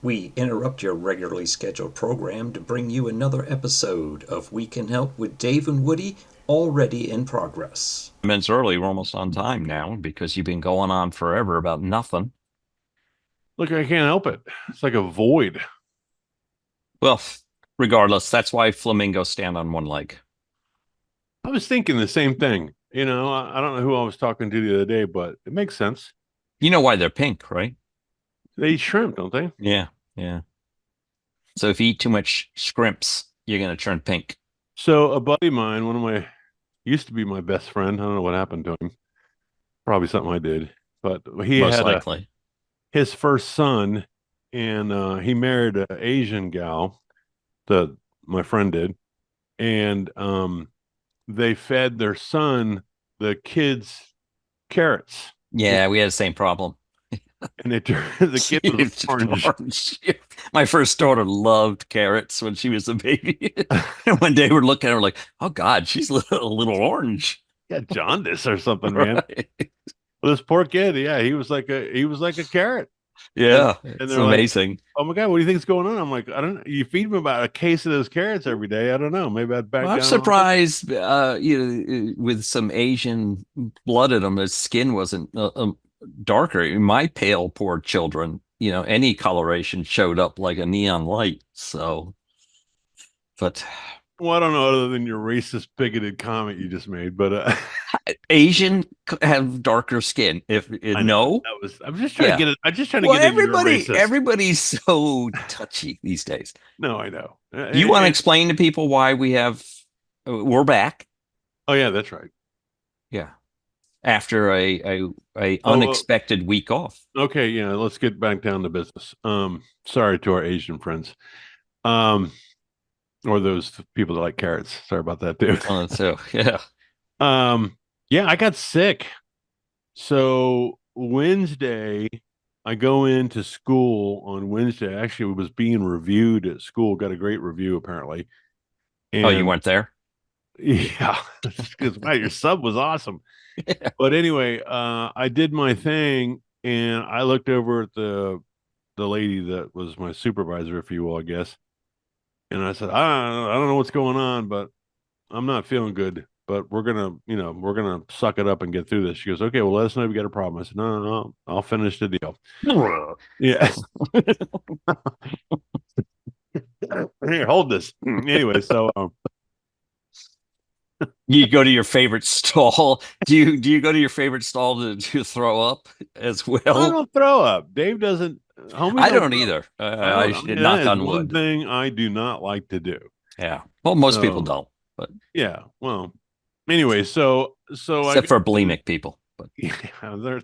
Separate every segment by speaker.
Speaker 1: We interrupt your regularly scheduled program to bring you another episode of We Can Help with Dave and Woody, already in progress.
Speaker 2: Minutes early. We're almost on time now because you've been going on forever about nothing.
Speaker 3: Look, I can't help it. It's like a void.
Speaker 2: Well, regardless, that's why flamingos stand on one leg.
Speaker 3: I was thinking the same thing. I don't know who I was talking to the other day, but it makes sense.
Speaker 2: You know why they're pink, right?
Speaker 3: They eat shrimp, don't they?
Speaker 2: Yeah, yeah. So if you eat too much scrimps, you're going to turn pink.
Speaker 3: So a buddy of mine, one of my used to be my best friend. I don't know what happened to him. Probably something I did, but he
Speaker 2: Most
Speaker 3: had a
Speaker 2: likely.
Speaker 3: his first son, and he married an Asian gal that my friend did, and they fed their son the kids carrots,
Speaker 2: Yeah, we had the same problem.
Speaker 3: and they turned the kid was orange.
Speaker 2: Orange. My first daughter loved carrots when she was a baby. And one day we're looking at her like, oh God, she's a little orange.
Speaker 3: Yeah, jaundice or something, man.
Speaker 2: Right.
Speaker 3: Well, this poor kid, yeah, he was like a carrot, and
Speaker 2: Yeah,
Speaker 3: and
Speaker 2: it's
Speaker 3: they're like,
Speaker 2: amazing.
Speaker 3: "Oh my God, what do you think's going on?" I'm like, "I don't. You feed him about a case of those carrots every day. I don't know. Maybe I'd
Speaker 2: Well,
Speaker 3: back
Speaker 2: I'm
Speaker 3: down on it."
Speaker 2: surprised, with some Asian blood in them, his skin wasn't darker. My pale, poor children, any coloration showed up like a neon light. So, but
Speaker 3: Well, I don't know other than your racist, bigoted comment you just made, but
Speaker 2: Asian have darker skin. If
Speaker 3: I know
Speaker 2: no,
Speaker 3: that was. I'm just trying to
Speaker 2: yeah.
Speaker 3: get it. I'm just trying to
Speaker 2: Well,
Speaker 3: get into your racist.
Speaker 2: everybody's so touchy these days.
Speaker 3: No, I know.
Speaker 2: Do you want to explain to people why we're back?
Speaker 3: Oh yeah, that's right.
Speaker 2: Yeah, after a
Speaker 3: Oh,
Speaker 2: unexpected week off.
Speaker 3: okay. Yeah, let's get back down to business. Sorry to our Asian friends. Um, or those people that like carrots. Sorry about that too.
Speaker 2: So yeah.
Speaker 3: Yeah, I got sick. So Wednesday, I go into school on Wednesday. Actually, it was being reviewed at school. Got a great review apparently.
Speaker 2: Oh, you
Speaker 3: And
Speaker 2: weren't there?
Speaker 3: yeah, because wow, your sub was awesome. But anyway, I did my thing, and I looked over at the lady that was my supervisor, if you will, I guess, and I said, I don't know what's going on, but I'm not feeling good, but we're gonna suck it up and get through this. She goes, okay, well, let us know if you got a problem. I said, no, no, no, I'll finish the deal. Yeah. Here, hold this. Anyway, so
Speaker 2: You go to your favorite stall. Do you go to your favorite stall to throw up as
Speaker 3: I
Speaker 2: well?
Speaker 3: don't throw up. Dave doesn't. Homie
Speaker 2: I
Speaker 3: don't
Speaker 2: don't
Speaker 3: throw.
Speaker 2: either.
Speaker 3: I
Speaker 2: I
Speaker 3: don't. I
Speaker 2: should
Speaker 3: mean, that
Speaker 2: knock
Speaker 3: is
Speaker 2: on
Speaker 3: one
Speaker 2: wood.
Speaker 3: thing I do not like to do.
Speaker 2: Yeah. Well, most people
Speaker 3: So
Speaker 2: don't, but
Speaker 3: yeah. Well, anyway, so I go
Speaker 2: except for
Speaker 3: in.
Speaker 2: bulimic people. But
Speaker 3: Yeah, they're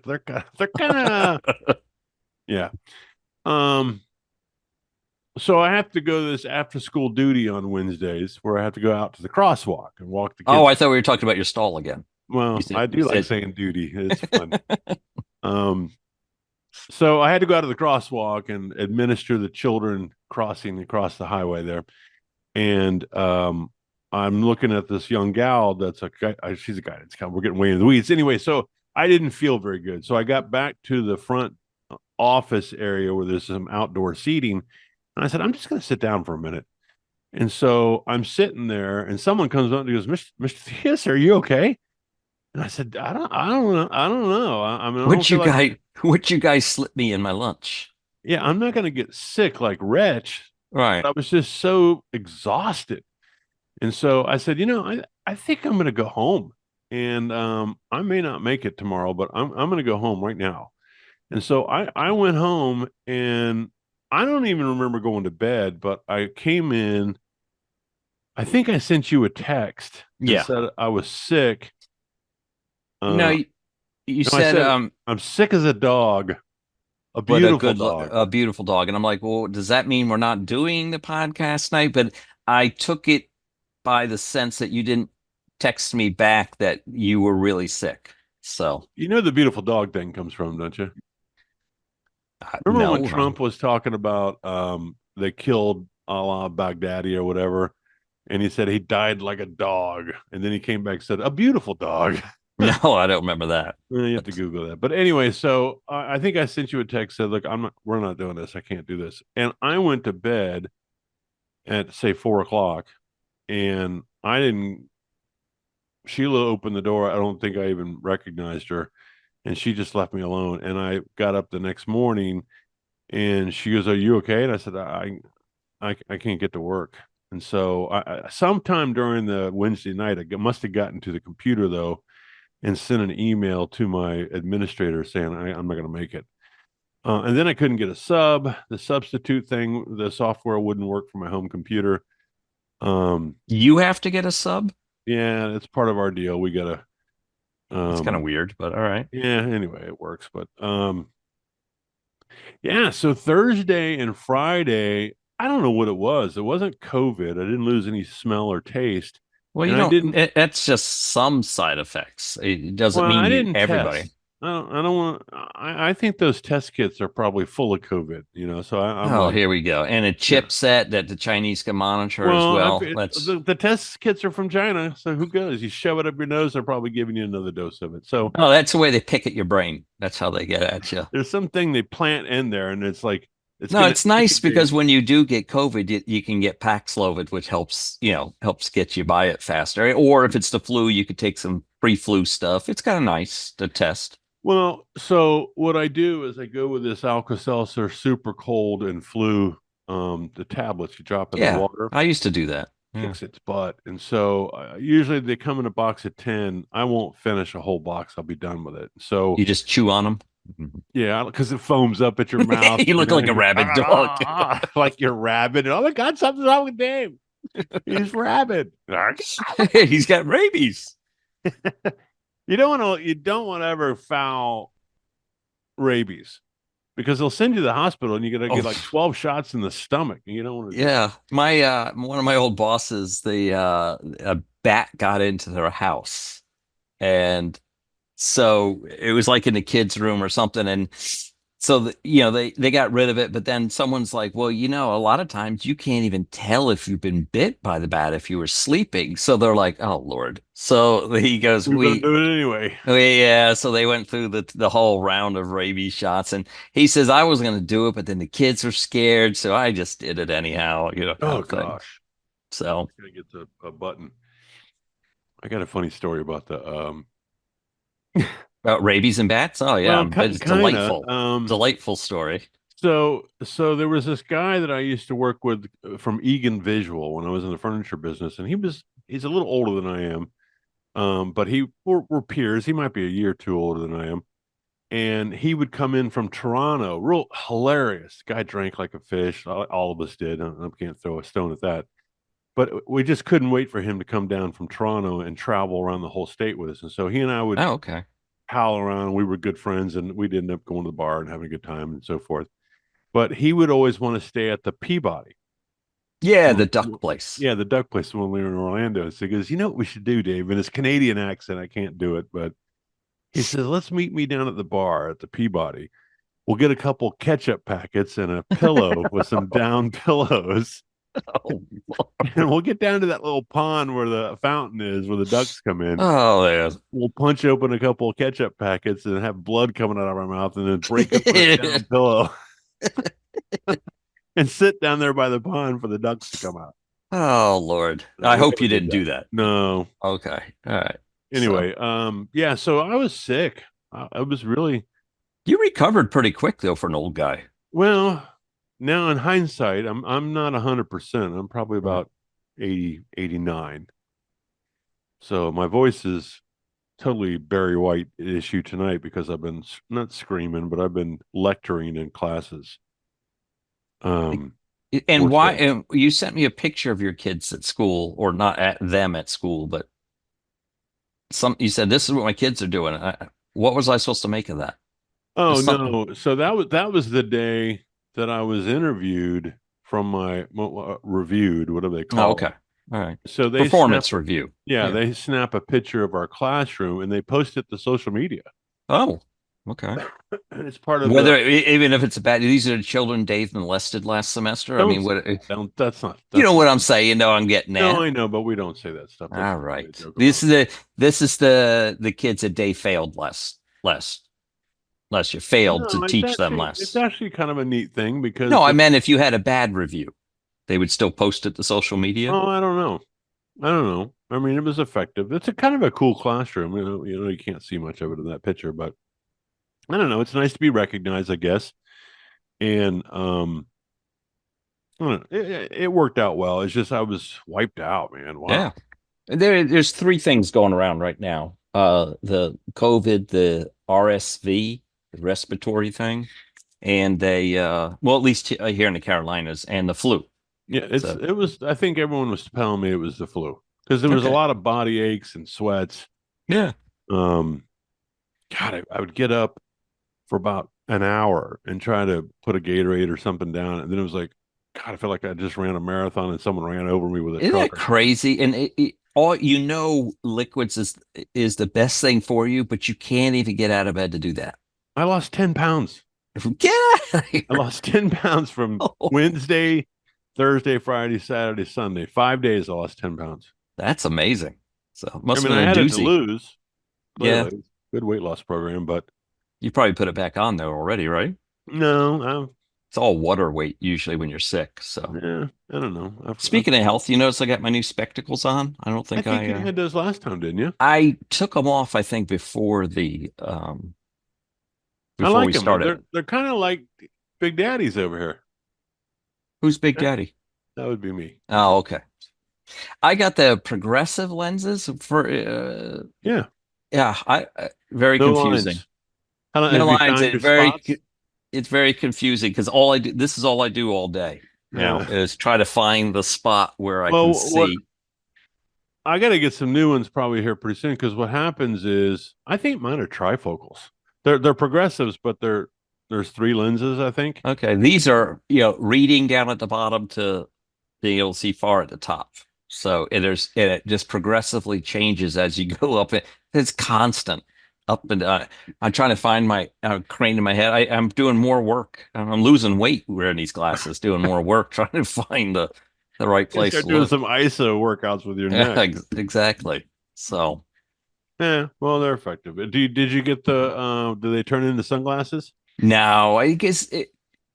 Speaker 3: kind of yeah. Um. So I have to go to this after school duty on Wednesdays where I have to go out to the crosswalk and walk the
Speaker 2: oh,
Speaker 3: kids.
Speaker 2: I thought we were talking about your stall again. You
Speaker 3: Well,
Speaker 2: said
Speaker 3: I
Speaker 2: you
Speaker 3: do like
Speaker 2: said
Speaker 3: saying duty. It's fun. Um, so I had to go out to the crosswalk and administer the children crossing across the highway there. And I'm looking at this young gal that's she's a guidance counselor. We're getting way into the weeds. Anyway, so I didn't feel very good. So I got back to the front office area where there's some outdoor seating. And I said, I'm just going to sit down for a minute. And so I'm sitting there, and someone comes up and goes, Mr. Theus, are you okay? And I said, I don't know. I don't know. I mean, I don't
Speaker 2: would
Speaker 3: feel
Speaker 2: you
Speaker 3: like,
Speaker 2: guys would you guys slip me in my lunch?
Speaker 3: yeah, I'm not going to get sick like Wretch,
Speaker 2: Right.
Speaker 3: but I was just so exhausted. And so I said, I think I'm going to go home, and I may not make it tomorrow, but I'm going to go home right now. And so I went home, and I don't even remember going to bed, but I came in. I think I sent you a text and
Speaker 2: Yeah.
Speaker 3: said I was sick.
Speaker 2: No,
Speaker 3: Uh,
Speaker 2: you
Speaker 3: no, I
Speaker 2: said
Speaker 3: said I'm sick as a dog, a
Speaker 2: but
Speaker 3: beautiful dog.
Speaker 2: a beautiful dog. And I'm like, well, does that mean we're not doing the podcast night? But I took it by the sense that you didn't text me back that you were really sick. So,
Speaker 3: You know the beautiful dog thing comes from, don't you? Remember when
Speaker 2: no, no.
Speaker 3: Trump was talking about they killed Allah Baghdadi or whatever, and he said he died like a dog, and then he came back and said a beautiful dog.
Speaker 2: No, I don't remember that.
Speaker 3: You have to Google that. But anyway, so I think I sent you a text said, "Look, we're not doing this. I can't do this." And I went to bed at say 4 o'clock, and I didn't. Sheila opened the door. I don't think I even recognized her, and she just left me alone. And I got up the next morning, and she goes, "Are you okay?" And I said, "I can't get to work." And so sometime during the Wednesday night, must have gotten to the computer though, and sent an email to my administrator saying I'm not going to make it. And then I couldn't get a sub. The substitute thing, the software wouldn't work for my home computer.
Speaker 2: You have to get a sub?
Speaker 3: Yeah, it's part of our deal. We gotta.
Speaker 2: It's kind of weird, but all right.
Speaker 3: Yeah. Anyway, it works. But yeah. So Thursday and Friday, I don't know what it was. It wasn't COVID. I didn't lose any smell or taste,
Speaker 2: Well,
Speaker 3: and
Speaker 2: you
Speaker 3: I
Speaker 2: don't,
Speaker 3: didn't.
Speaker 2: that's just some side effects. It
Speaker 3: Well,
Speaker 2: doesn't mean
Speaker 3: I
Speaker 2: you,
Speaker 3: didn't
Speaker 2: everybody.
Speaker 3: test. I don't want. I think those test kits are probably full of COVID. So I'm
Speaker 2: Oh,
Speaker 3: like,
Speaker 2: here we go. And a
Speaker 3: yeah.
Speaker 2: chipset that the Chinese can monitor as
Speaker 3: Well,
Speaker 2: well. That's,
Speaker 3: the test kits are from China, so who goes? You shove it up your nose, they're probably giving you another dose of it. So
Speaker 2: oh, that's the way they pick at your brain. That's how they get at you.
Speaker 3: there's something they plant in there, and it's like it's
Speaker 2: No,
Speaker 3: going to
Speaker 2: it's nice
Speaker 3: incubate.
Speaker 2: because when you do get COVID, you can get Paxlovid, which helps, helps get you by it faster. Or if it's the flu, you could take some pre-flu stuff. It's kind of nice to test.
Speaker 3: Well, so what I do is I go with this Alka-Seltzer Super Cold and Flu, the tablets you drop in the
Speaker 2: Yeah,
Speaker 3: water,
Speaker 2: I used to do that. Yeah.
Speaker 3: kicks its butt. And so usually they come in a box of 10. I won't finish a whole box. I'll be done with it. So
Speaker 2: You just chew on them.
Speaker 3: yeah, because it foams up at your mouth.
Speaker 2: You look like a rabid dog.
Speaker 3: Like you're rabid. Oh my God, something's wrong with Dave. He's rabid.
Speaker 2: He's got rabies.
Speaker 3: You don't want to ever foul rabies because they'll send you to the hospital and you're gonna get like 12 shots in the stomach. And you don't want to.
Speaker 2: Yeah. My one of my old bosses, a bat got into their house. And so it was like in the kids' room or something. And so they got rid of it, but then someone's like, well, a lot of times you can't even tell if you've been bit by the bat if you were sleeping. So they're like, oh Lord. So he goes,
Speaker 3: We're gonna do it anyway.
Speaker 2: yeah, so they went through the whole round of rabies shots, and he says I was going to do it, but then the kids were scared, so I just did it anyhow, kind
Speaker 3: Oh
Speaker 2: of thing.
Speaker 3: gosh.
Speaker 2: So
Speaker 3: Gotta get the a button. I got a funny story about the
Speaker 2: about rabies and bats. Oh yeah,
Speaker 3: well,
Speaker 2: it's
Speaker 3: kind of
Speaker 2: delightful story.
Speaker 3: so there was this guy that I used to work with from Egan Visual when I was in the furniture business, and he's a little older than I am. But we're peers. He might be a year or two older than I am. And he would come in from Toronto, real hilarious. Guy drank like a fish. All of us did. I can't throw a stone at that. But we just couldn't wait for him to come down from Toronto and travel around the whole state with us. And so he and I would
Speaker 2: Oh, okay.
Speaker 3: pal around. We were good friends, and we'd end up going to the bar and having a good time and so forth. But he would always want to stay at the Peabody.
Speaker 2: Yeah, the
Speaker 3: Well,
Speaker 2: duck place.
Speaker 3: yeah, the duck place when we were in Orlando. So he goes, you know what we should do, Dave? In his Canadian accent, I can't do it, but he says, let's meet me down at the bar at the Peabody. We'll get a couple ketchup packets and a pillow with some down pillows.
Speaker 2: Oh,
Speaker 3: And we'll get down to that little pond where the fountain is, where the ducks come in.
Speaker 2: oh yeah.
Speaker 3: We'll punch open a couple of ketchup packets and have blood coming out of our mouth and then break up a down pillow and sit down there by the pond for the ducks to come out.
Speaker 2: Oh Lord.
Speaker 3: No,
Speaker 2: I
Speaker 3: we
Speaker 2: hope
Speaker 3: never
Speaker 2: you
Speaker 3: did
Speaker 2: didn't
Speaker 3: that.
Speaker 2: do that.
Speaker 3: No.
Speaker 2: Okay. All right.
Speaker 3: Anyway, yeah, so I was sick. I was really
Speaker 2: You recovered pretty quick though for an old guy.
Speaker 3: well. Now in hindsight, I'm not 100%. I'm probably about 80, 89. So my voice is totally Barry White issue tonight because I've been not screaming, but I've been lecturing in classes.
Speaker 2: And
Speaker 3: For
Speaker 2: why?
Speaker 3: sick.
Speaker 2: And you sent me a picture of your kids at school, or not at them at school, but you said this is what my kids are doing. What was I supposed to make of that?
Speaker 3: Oh
Speaker 2: Just something.
Speaker 3: no! So that was the day that I was interviewed from my reviewed, whatever they
Speaker 2: Oh,
Speaker 3: call it.
Speaker 2: okay. All right.
Speaker 3: So they snap,
Speaker 2: Performance review.
Speaker 3: yeah,
Speaker 2: Yeah.
Speaker 3: they snap a picture of our classroom and they post it to social media.
Speaker 2: Oh, Okay.
Speaker 3: It's part of the
Speaker 2: Whether even if it's a bad, these are the children Dave molested last semester. I
Speaker 3: don't
Speaker 2: mean,
Speaker 3: say
Speaker 2: what
Speaker 3: that. Don't that's not
Speaker 2: you know
Speaker 3: that's
Speaker 2: what
Speaker 3: not
Speaker 2: I'm saying? You know I'm getting
Speaker 3: no,
Speaker 2: at.
Speaker 3: I know, but we don't say that stuff. That's
Speaker 2: All
Speaker 3: just the way to
Speaker 2: right.
Speaker 3: joke
Speaker 2: This
Speaker 3: about
Speaker 2: is the kids that Dave failed less you
Speaker 3: it.
Speaker 2: failed to
Speaker 3: No,
Speaker 2: teach them
Speaker 3: it's
Speaker 2: less.
Speaker 3: actually kind of a neat thing
Speaker 2: No,
Speaker 3: because
Speaker 2: I
Speaker 3: it's
Speaker 2: meant if you had a bad review, they would still post it to social media.
Speaker 3: oh, I don't know. I don't know. I mean, it was effective. It's a kind of a cool classroom. You can't see much of it in that picture, but I don't know. It's nice to be recognized, I guess. And I don't know, it worked out well. It's just I was wiped out, man.
Speaker 2: Yeah.
Speaker 3: Wow.
Speaker 2: There's three things going around right now. The COVID, the RSV, the respiratory thing, and well, at least here in the Carolinas, and the flu.
Speaker 3: Yeah,
Speaker 2: So,
Speaker 3: it was. I think everyone was telling me it was the flu because there was a
Speaker 2: okay.
Speaker 3: lot of body aches and sweats.
Speaker 2: Yeah.
Speaker 3: Um, God, I would get up for about an hour and try to put a Gatorade or something down, and then it was like, God, I feel like I just ran a marathon and someone ran over me with a
Speaker 2: Isn't
Speaker 3: truck
Speaker 2: that
Speaker 3: or something.
Speaker 2: crazy? And all liquids is the best thing for you, but you can't even get out of bed to do that.
Speaker 3: I lost 10 pounds.
Speaker 2: Get out of
Speaker 3: I
Speaker 2: here.
Speaker 3: lost 10 pounds from Wednesday, Thursday, Friday, Saturday, Sunday. 5 days, I lost 10 pounds.
Speaker 2: That's amazing. So it
Speaker 3: I
Speaker 2: must
Speaker 3: mean,
Speaker 2: have
Speaker 3: I
Speaker 2: been a
Speaker 3: had it to
Speaker 2: doozy.
Speaker 3: lose.
Speaker 2: Yeah.
Speaker 3: Clearly, good weight loss program, but
Speaker 2: You probably put it back on though already, right?
Speaker 3: no,
Speaker 2: It's all water weight usually when you're sick. So
Speaker 3: yeah, I don't know.
Speaker 2: speaking of health, you notice I got my new spectacles on. I don't
Speaker 3: I
Speaker 2: think
Speaker 3: think you had those last time, didn't you?
Speaker 2: I took them off, I think,
Speaker 3: I
Speaker 2: before
Speaker 3: like
Speaker 2: we
Speaker 3: them.
Speaker 2: started.
Speaker 3: They're kind of like Big Daddies over here.
Speaker 2: Who's Big
Speaker 3: Eh,
Speaker 2: Daddy?
Speaker 3: That would be me.
Speaker 2: Oh, okay. I got the progressive lenses for
Speaker 3: Yeah,
Speaker 2: yeah, very
Speaker 3: no
Speaker 2: confusing.
Speaker 3: lines. How
Speaker 2: No
Speaker 3: have you
Speaker 2: lines.
Speaker 3: found your spots?
Speaker 2: It's very confusing because all I do this is all I do all day now
Speaker 3: Yeah.
Speaker 2: is try to find the spot where I can
Speaker 3: Well, what
Speaker 2: see.
Speaker 3: I got to get some new ones probably here pretty soon because what happens is I think mine are trifocals. They're progressives, but there's three lenses. I think.
Speaker 2: Okay, these are reading down at the bottom to being able to see far at the top. So it just progressively changes as you go up. It's constant up and I'm trying to find my crane in my head. I'm doing more work. I'm losing weight wearing these glasses, doing more work trying to find the right
Speaker 3: You
Speaker 2: place
Speaker 3: start
Speaker 2: to
Speaker 3: doing
Speaker 2: look.
Speaker 3: some ISO workouts with your
Speaker 2: Yeah,
Speaker 3: neck.
Speaker 2: exactly. So
Speaker 3: Yeah, well, they're effective. Did you get the? Do they turn into sunglasses?
Speaker 2: now I guess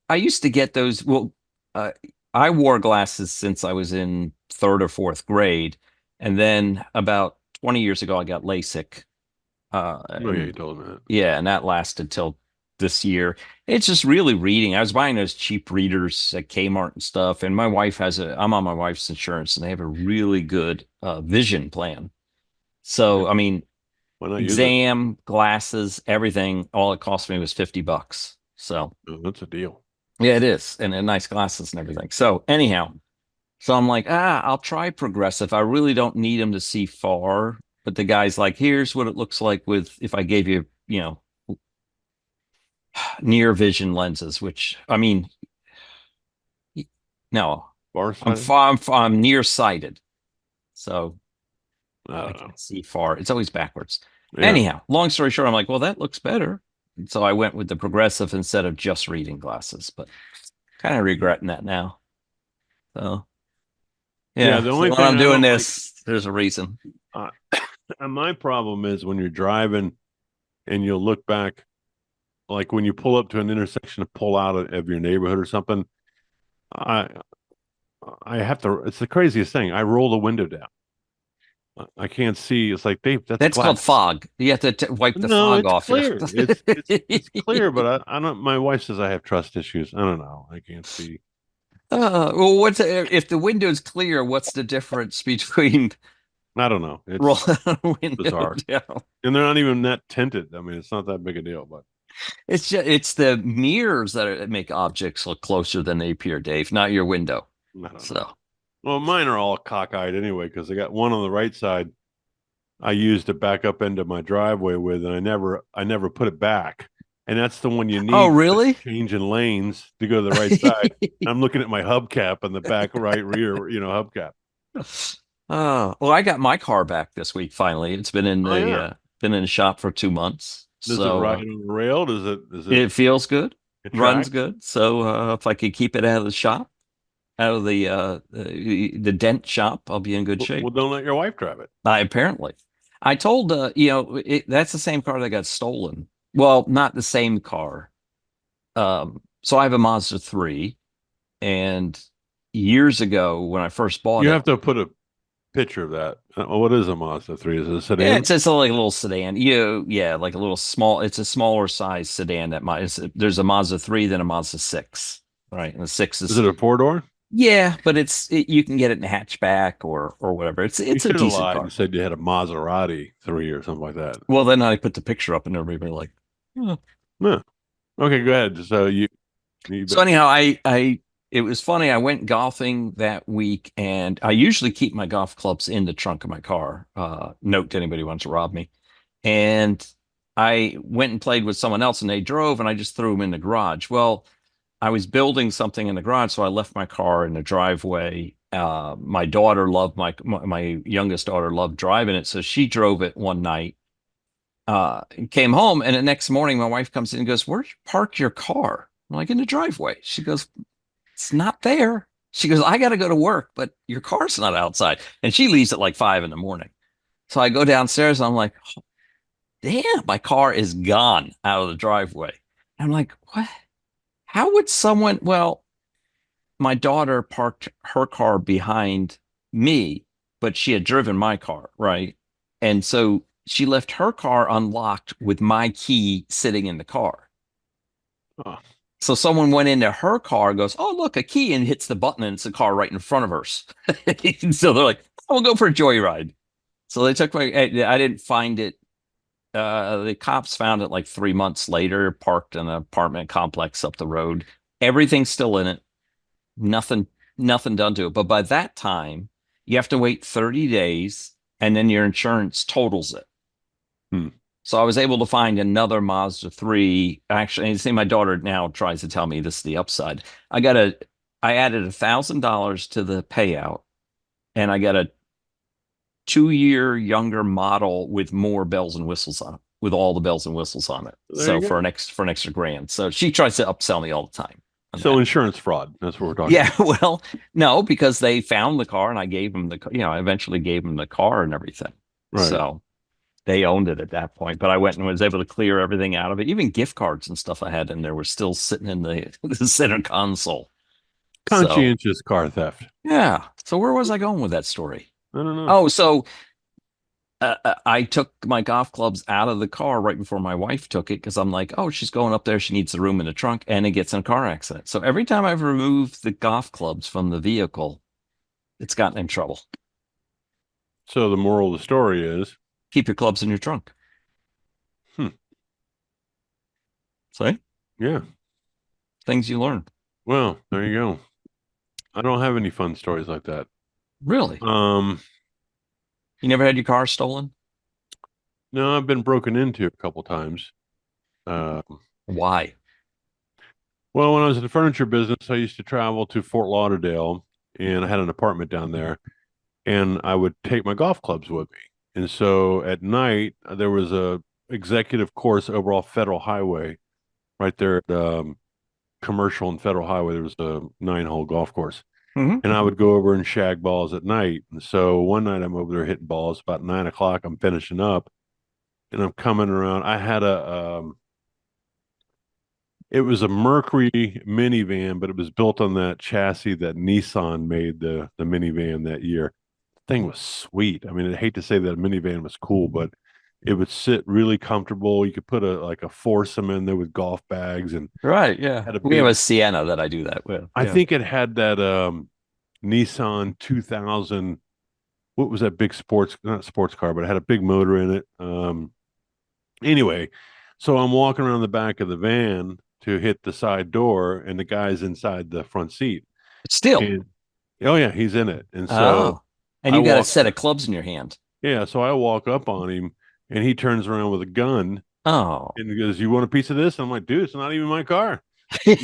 Speaker 2: I used to get those. Well, uh, I wore glasses since I was in third or fourth grade, and then about 20 years ago, I got LASIK.
Speaker 3: Oh yeah, you
Speaker 2: And
Speaker 3: told me that.
Speaker 2: yeah, and that lasted till this year. It's just really reading. I was buying those cheap readers at Kmart and stuff, and I'm on my wife's insurance, and they have a really good vision plan.
Speaker 3: Yeah,
Speaker 2: So, I mean,
Speaker 3: why not use it?
Speaker 2: exam, glasses, everything, all it cost me was $50. So,
Speaker 3: Oh, that's a deal.
Speaker 2: yeah, it is. And nice glasses and everything. So, anyhow, so I'm like, I'll try progressive. I really don't need them to see far. But the guy's like, here's what it looks like with if I gave you, near vision lenses, which I mean, no,
Speaker 3: Farsighted?
Speaker 2: I'm nearsighted. So
Speaker 3: I
Speaker 2: I
Speaker 3: don't know.
Speaker 2: can't see far. It's always backwards.
Speaker 3: Yeah,
Speaker 2: Anyhow, long story short, I'm like, well, that looks better. And so I went with the progressive instead of just reading glasses, but kind of regretting that now. So
Speaker 3: yeah.
Speaker 2: yeah,
Speaker 3: The
Speaker 2: so
Speaker 3: only
Speaker 2: when
Speaker 3: thing
Speaker 2: I'm
Speaker 3: I
Speaker 2: doing
Speaker 3: don't like,
Speaker 2: this, there's a reason.
Speaker 3: uh, and my problem is when you're driving and you'll look back, like when you pull up to an intersection to pull out of your neighborhood or something. I I have to. It's the craziest thing. I roll the window down. I can't see. It's like Dave. That's
Speaker 2: That's called
Speaker 3: glass.
Speaker 2: fog. You have to wipe the
Speaker 3: No,
Speaker 2: fog
Speaker 3: it's
Speaker 2: off. Yeah.
Speaker 3: clear. It's clear, but I don't. My wife says I have trust issues. I don't know. I can't see.
Speaker 2: Well, if the window's clear? What's the difference between
Speaker 3: I don't know. It's
Speaker 2: rolling a window
Speaker 3: bizarre,
Speaker 2: down?
Speaker 3: and they're not even that tinted. I mean, it's not that big a deal, but
Speaker 2: It's the mirrors that make objects look closer than they appear, Dave, not your window.
Speaker 3: I don't know.
Speaker 2: So,
Speaker 3: Well, mine are all cockeyed anyway because I got one on the right side. I used to back up into my driveway with, and I never put it back. And that's the one you
Speaker 2: oh,
Speaker 3: need for
Speaker 2: really?
Speaker 3: changing lanes to go to the right side. I'm looking at my hubcap on the back right rear, hubcap.
Speaker 2: Oh, well, I got my car back this week finally. It's
Speaker 3: Oh yeah.
Speaker 2: been in the shop for 2 months.
Speaker 3: Does it
Speaker 2: So
Speaker 3: ride on the rail? Does it
Speaker 2: it feels good, runs
Speaker 3: attract?
Speaker 2: good. So if I could keep it out of the shop, out of the dent shop, I'll be in good
Speaker 3: Well,
Speaker 2: shape.
Speaker 3: don't let your wife drive it.
Speaker 2: Apparently, I told that's the same car that got stolen. Well, not the same car. So I have a Mazda 3, and years ago when I first bought
Speaker 3: You
Speaker 2: it,
Speaker 3: have to put a picture of that. What is a Mazda 3? Is it a sedan?
Speaker 2: it's just like a little sedan. Yeah, like a little small. It's a smaller size sedan there's a Mazda 3 than a Mazda 6, right? And the 6
Speaker 3: Is
Speaker 2: is
Speaker 3: it a four-door?
Speaker 2: yeah, but you can get it in hatchback or whatever.
Speaker 3: You
Speaker 2: It's a
Speaker 3: should have
Speaker 2: decent
Speaker 3: lied
Speaker 2: car.
Speaker 3: and said you had a Maserati 3 or something like that.
Speaker 2: Well, then I put the picture up and everybody like, "Oh."
Speaker 3: No. Okay, go ahead. So you
Speaker 2: So anyhow, I it was funny. I went golfing that week, and I usually keep my golf clubs in the trunk of my car. Note to anybody who wants to rob me. And I went and played with someone else, and they drove, and I just threw them in the garage. Well, I was building something in the garage, so I left my car in the driveway. My daughter loved my youngest daughter loved driving it, so she drove it one night. And came home, and the next morning, my wife comes in and goes, "Where'd you park your car?" I'm like, "In the driveway." She goes, "It's not there." She goes, "I got to go to work, but your car's not outside." And she leaves at like 5 in the morning. So I go downstairs, and I'm like, "Damn, my car is gone out of the driveway." I'm like, "What? How would someone?" Well, my daughter parked her car behind me, but she had driven my car, right? And so she left her car unlocked with my key sitting in the car.
Speaker 3: oh,
Speaker 2: So someone went into her car, goes, "Oh, look, a key," and hits the button, and it's a car right in front of hers. So they're like, "Oh, we'll go for a joyride." So they took my, I didn't find it. The cops found it like 3 months later, parked in an apartment complex up the road. Everything's still in it. Nothing, nothing done to it. But by that time, you have to wait 30 days and then your insurance totals it.
Speaker 3: hmm.
Speaker 2: So I was able to find another Mazda 3. Actually, and see, my daughter now tries to tell me this is the upside. I added $1,000 to the payout, and I got a 2 year younger model with more bells and whistles on it, with all the bells and whistles on it.
Speaker 3: There
Speaker 2: So
Speaker 3: you go.
Speaker 2: for an extra grand. So she tries to upsell me all the time on
Speaker 3: So
Speaker 2: that.
Speaker 3: insurance fraud. That's what we're talking
Speaker 2: Yeah,
Speaker 3: about.
Speaker 2: well, no, because they found the car and I gave them I eventually gave them the car and everything.
Speaker 3: Right.
Speaker 2: So they owned it at that point. But I went and was able to clear everything out of it. Even gift cards and stuff I had in there were still sitting in the center console. So
Speaker 3: Conscientious car theft.
Speaker 2: yeah. So where was I going with that story?
Speaker 3: I don't know.
Speaker 2: Oh, so I took my golf clubs out of the car right before my wife took it because I'm like, oh, she's going up there. She needs the room in the trunk, and it gets in a car accident. So every time I've removed the golf clubs from the vehicle, it's gotten in trouble.
Speaker 3: So the moral of the story is,
Speaker 2: Keep your clubs in your trunk.
Speaker 3: hmm,
Speaker 2: See?
Speaker 3: yeah.
Speaker 2: Things you learn.
Speaker 3: Well, there you go. I don't have any fun stories like that.
Speaker 2: Really?
Speaker 3: Um,
Speaker 2: You never had your car stolen?
Speaker 3: no, I've been broken into a couple times. Uh,
Speaker 2: Why?
Speaker 3: well, when I was in the furniture business, I used to travel to Fort Lauderdale, and I had an apartment down there, and I would take my golf clubs with me. And so at night, there was a executive course over off Federal Highway, right there at Commercial and Federal Highway. There was a 9-hole golf course,
Speaker 2: Hmm.
Speaker 3: and I would go over and shag balls at night. And so one night I'm over there hitting balls about 9 o'clock. I'm finishing up, and I'm coming around. I had it was a Mercury minivan, but it was built on that chassis that Nissan made the minivan that year. The thing was sweet. I mean, I hate to say that a minivan was cool, but it would sit really comfortable. You could put a foursome in there with golf bags and
Speaker 2: Right, yeah.
Speaker 3: had a
Speaker 2: We have a
Speaker 3: big.
Speaker 2: Sienna that I do that with.
Speaker 3: I
Speaker 2: Yeah.
Speaker 3: think it had that Nissan 2000. What was that big sports? Not sports car, but it had a big motor in it. Anyway, so I'm walking around the back of the van to hit the side door, and the guy's inside the front seat.
Speaker 2: Still.
Speaker 3: And oh yeah, he's in it. And so
Speaker 2: Oh. And
Speaker 3: I
Speaker 2: you got a
Speaker 3: walk,
Speaker 2: set of clubs in your hand.
Speaker 3: yeah, so I walk up on him, and he turns around with a gun
Speaker 2: Oh.
Speaker 3: and he goes, "You want a piece of this?" I'm like, "Dude, it's not even my car. You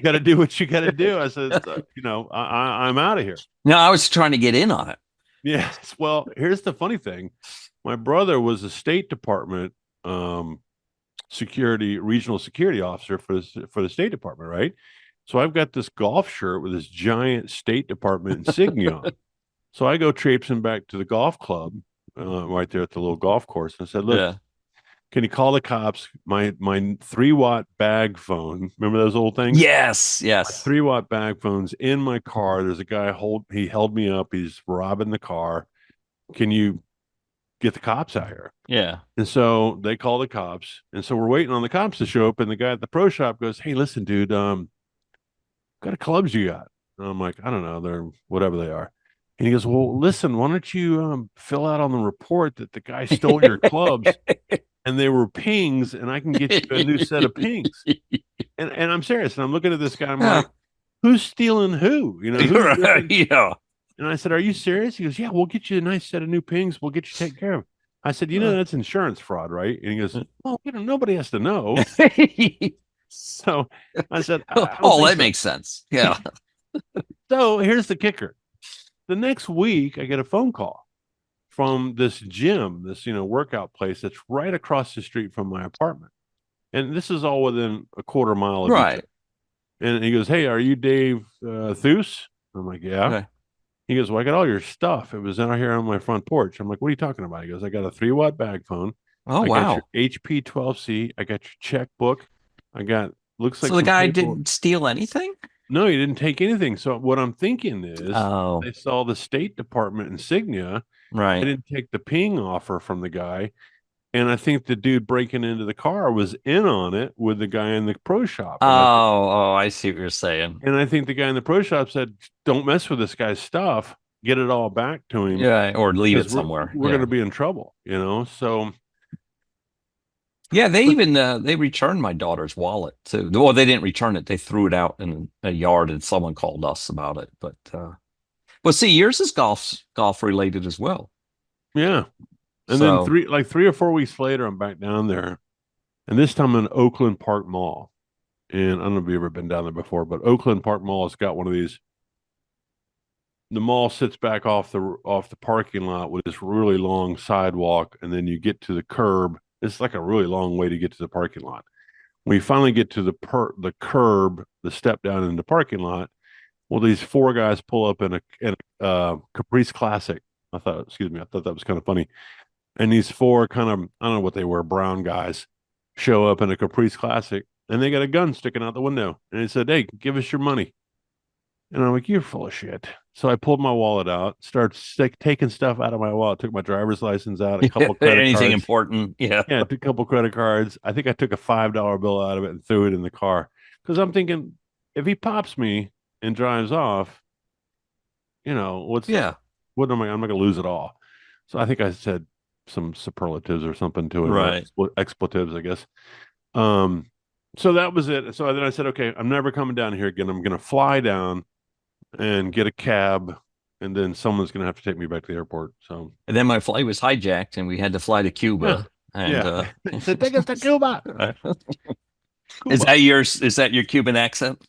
Speaker 3: gotta do what you gotta do." I said, I'm out of here."
Speaker 2: No, I was trying to get in on it.
Speaker 3: Yes. Well, here's the funny thing. My brother was a State Department um, regional security officer for the State Department, right? So I've got this golf shirt with this giant State Department insignia on. So I go traipsing back to the golf club right there at the little golf course and said, "Look,
Speaker 2: Yeah.
Speaker 3: can you call the cops? My 3-watt bag phone. Remember those old things?
Speaker 2: Yes.
Speaker 3: My
Speaker 2: Yes.
Speaker 3: 3-watt bag phone's in my car. There's a guy he held me up. He's robbing the car. Can you get the cops out here?"
Speaker 2: Yeah.
Speaker 3: And so they call the cops. And so we're waiting on the cops to show up. And the guy at the pro shop goes, "Hey, listen, dude, what kind of clubs you got?" And I'm like, "I don't know. They're whatever they are." And he goes, "Well, listen, why don't you fill out on the report that the guy stole your clubs and they were pings, and I can get you a new set of pings." And I'm serious. And I'm looking at this guy. I'm like, "Who's stealing who? You know, who's
Speaker 2: Yeah.
Speaker 3: And I said, "Are you serious?" He goes, "Yeah, we'll get you a nice set of new pings. We'll get you taken care of." I said, "You know, that's insurance fraud, right?" And he goes, "Well, nobody has to know." So I said, "I don't
Speaker 2: Oh,
Speaker 3: think
Speaker 2: that
Speaker 3: so."
Speaker 2: makes sense. Yeah.
Speaker 3: So here's the kicker. The next week, I get a phone call from this gym, this, workout place that's right across the street from my apartment. And this is all within a quarter mile of each
Speaker 2: Right.
Speaker 3: other. And he goes, "Hey, are you Dave Thus?" I'm like, "Yeah."
Speaker 2: Okay.
Speaker 3: He goes, "Well, I got all your stuff. It was out here on my front porch." I'm like, "What are you talking about?" He goes, "I got a 3-watt bag phone.
Speaker 2: Oh,
Speaker 3: I got your
Speaker 2: wow.
Speaker 3: HP 12C. I got your checkbook. I got, looks like
Speaker 2: So the
Speaker 3: some
Speaker 2: guy
Speaker 3: paper."
Speaker 2: didn't steal anything?
Speaker 3: No, he didn't take anything. So what I'm thinking is
Speaker 2: Oh,
Speaker 3: they saw the State Department insignia. They
Speaker 2: right.
Speaker 3: didn't take the ping offer from the guy. And I think the dude breaking into the car was in on it with the guy in the pro shop.
Speaker 2: Oh, I see what you're saying.
Speaker 3: And I think the guy in the pro shop said, "Don't mess with this guy's stuff. Get it all back to him
Speaker 2: Yeah, or leave
Speaker 3: because
Speaker 2: it
Speaker 3: we're
Speaker 2: somewhere.
Speaker 3: we're going
Speaker 2: Yeah.
Speaker 3: to be in trouble." So,
Speaker 2: Yeah, they
Speaker 3: but
Speaker 2: even they returned my daughter's wallet too. Well, they didn't return it. They threw it out in a yard and someone called us about it. But see, yours is golf related as well.
Speaker 3: yeah. And then
Speaker 2: So
Speaker 3: 3 or 4 weeks later, I'm back down there, and this time in Oakland Park Mall. And I don't know if you've ever been down there before, but Oakland Park Mall has got one of these. The mall sits back off the parking lot with this really long sidewalk, and then you get to the curb. It's like a really long way to get to the parking lot. When you finally get to the curb, the step down in the parking lot, well, these 4 guys pull up in a Caprice Classic. I thought that was kind of funny. And these 4 kind of, I don't know what they were, brown guys show up in a Caprice Classic, and they got a gun sticking out the window. And they said, "Hey, give us your money." And I'm like, "You're full of shit." So I pulled my wallet out, started taking stuff out of my wallet, took my driver's license out, a couple credit
Speaker 2: anything
Speaker 3: cards.
Speaker 2: important? Yeah.
Speaker 3: Yeah, took a couple credit cards. I think I took a $5 bill out of it and threw it in the car because I'm thinking, if he pops me and drives off,
Speaker 2: Yeah.
Speaker 3: what am I? I'm not going to lose it all. So I think I said some superlatives or something to him, or
Speaker 2: Right.
Speaker 3: expletives, I guess. Um, so that was it. So then I said, "Okay, I'm never coming down here again. I'm going to fly down and get a cab, and then someone's going to have to take me back to the airport." So
Speaker 2: And then my flight was hijacked and we had to fly to
Speaker 3: yeah,
Speaker 2: Cuba. And
Speaker 3: yeah. So take us to Cuba.
Speaker 2: is
Speaker 3: Cuba.
Speaker 2: that yours? Is that your Cuban accent?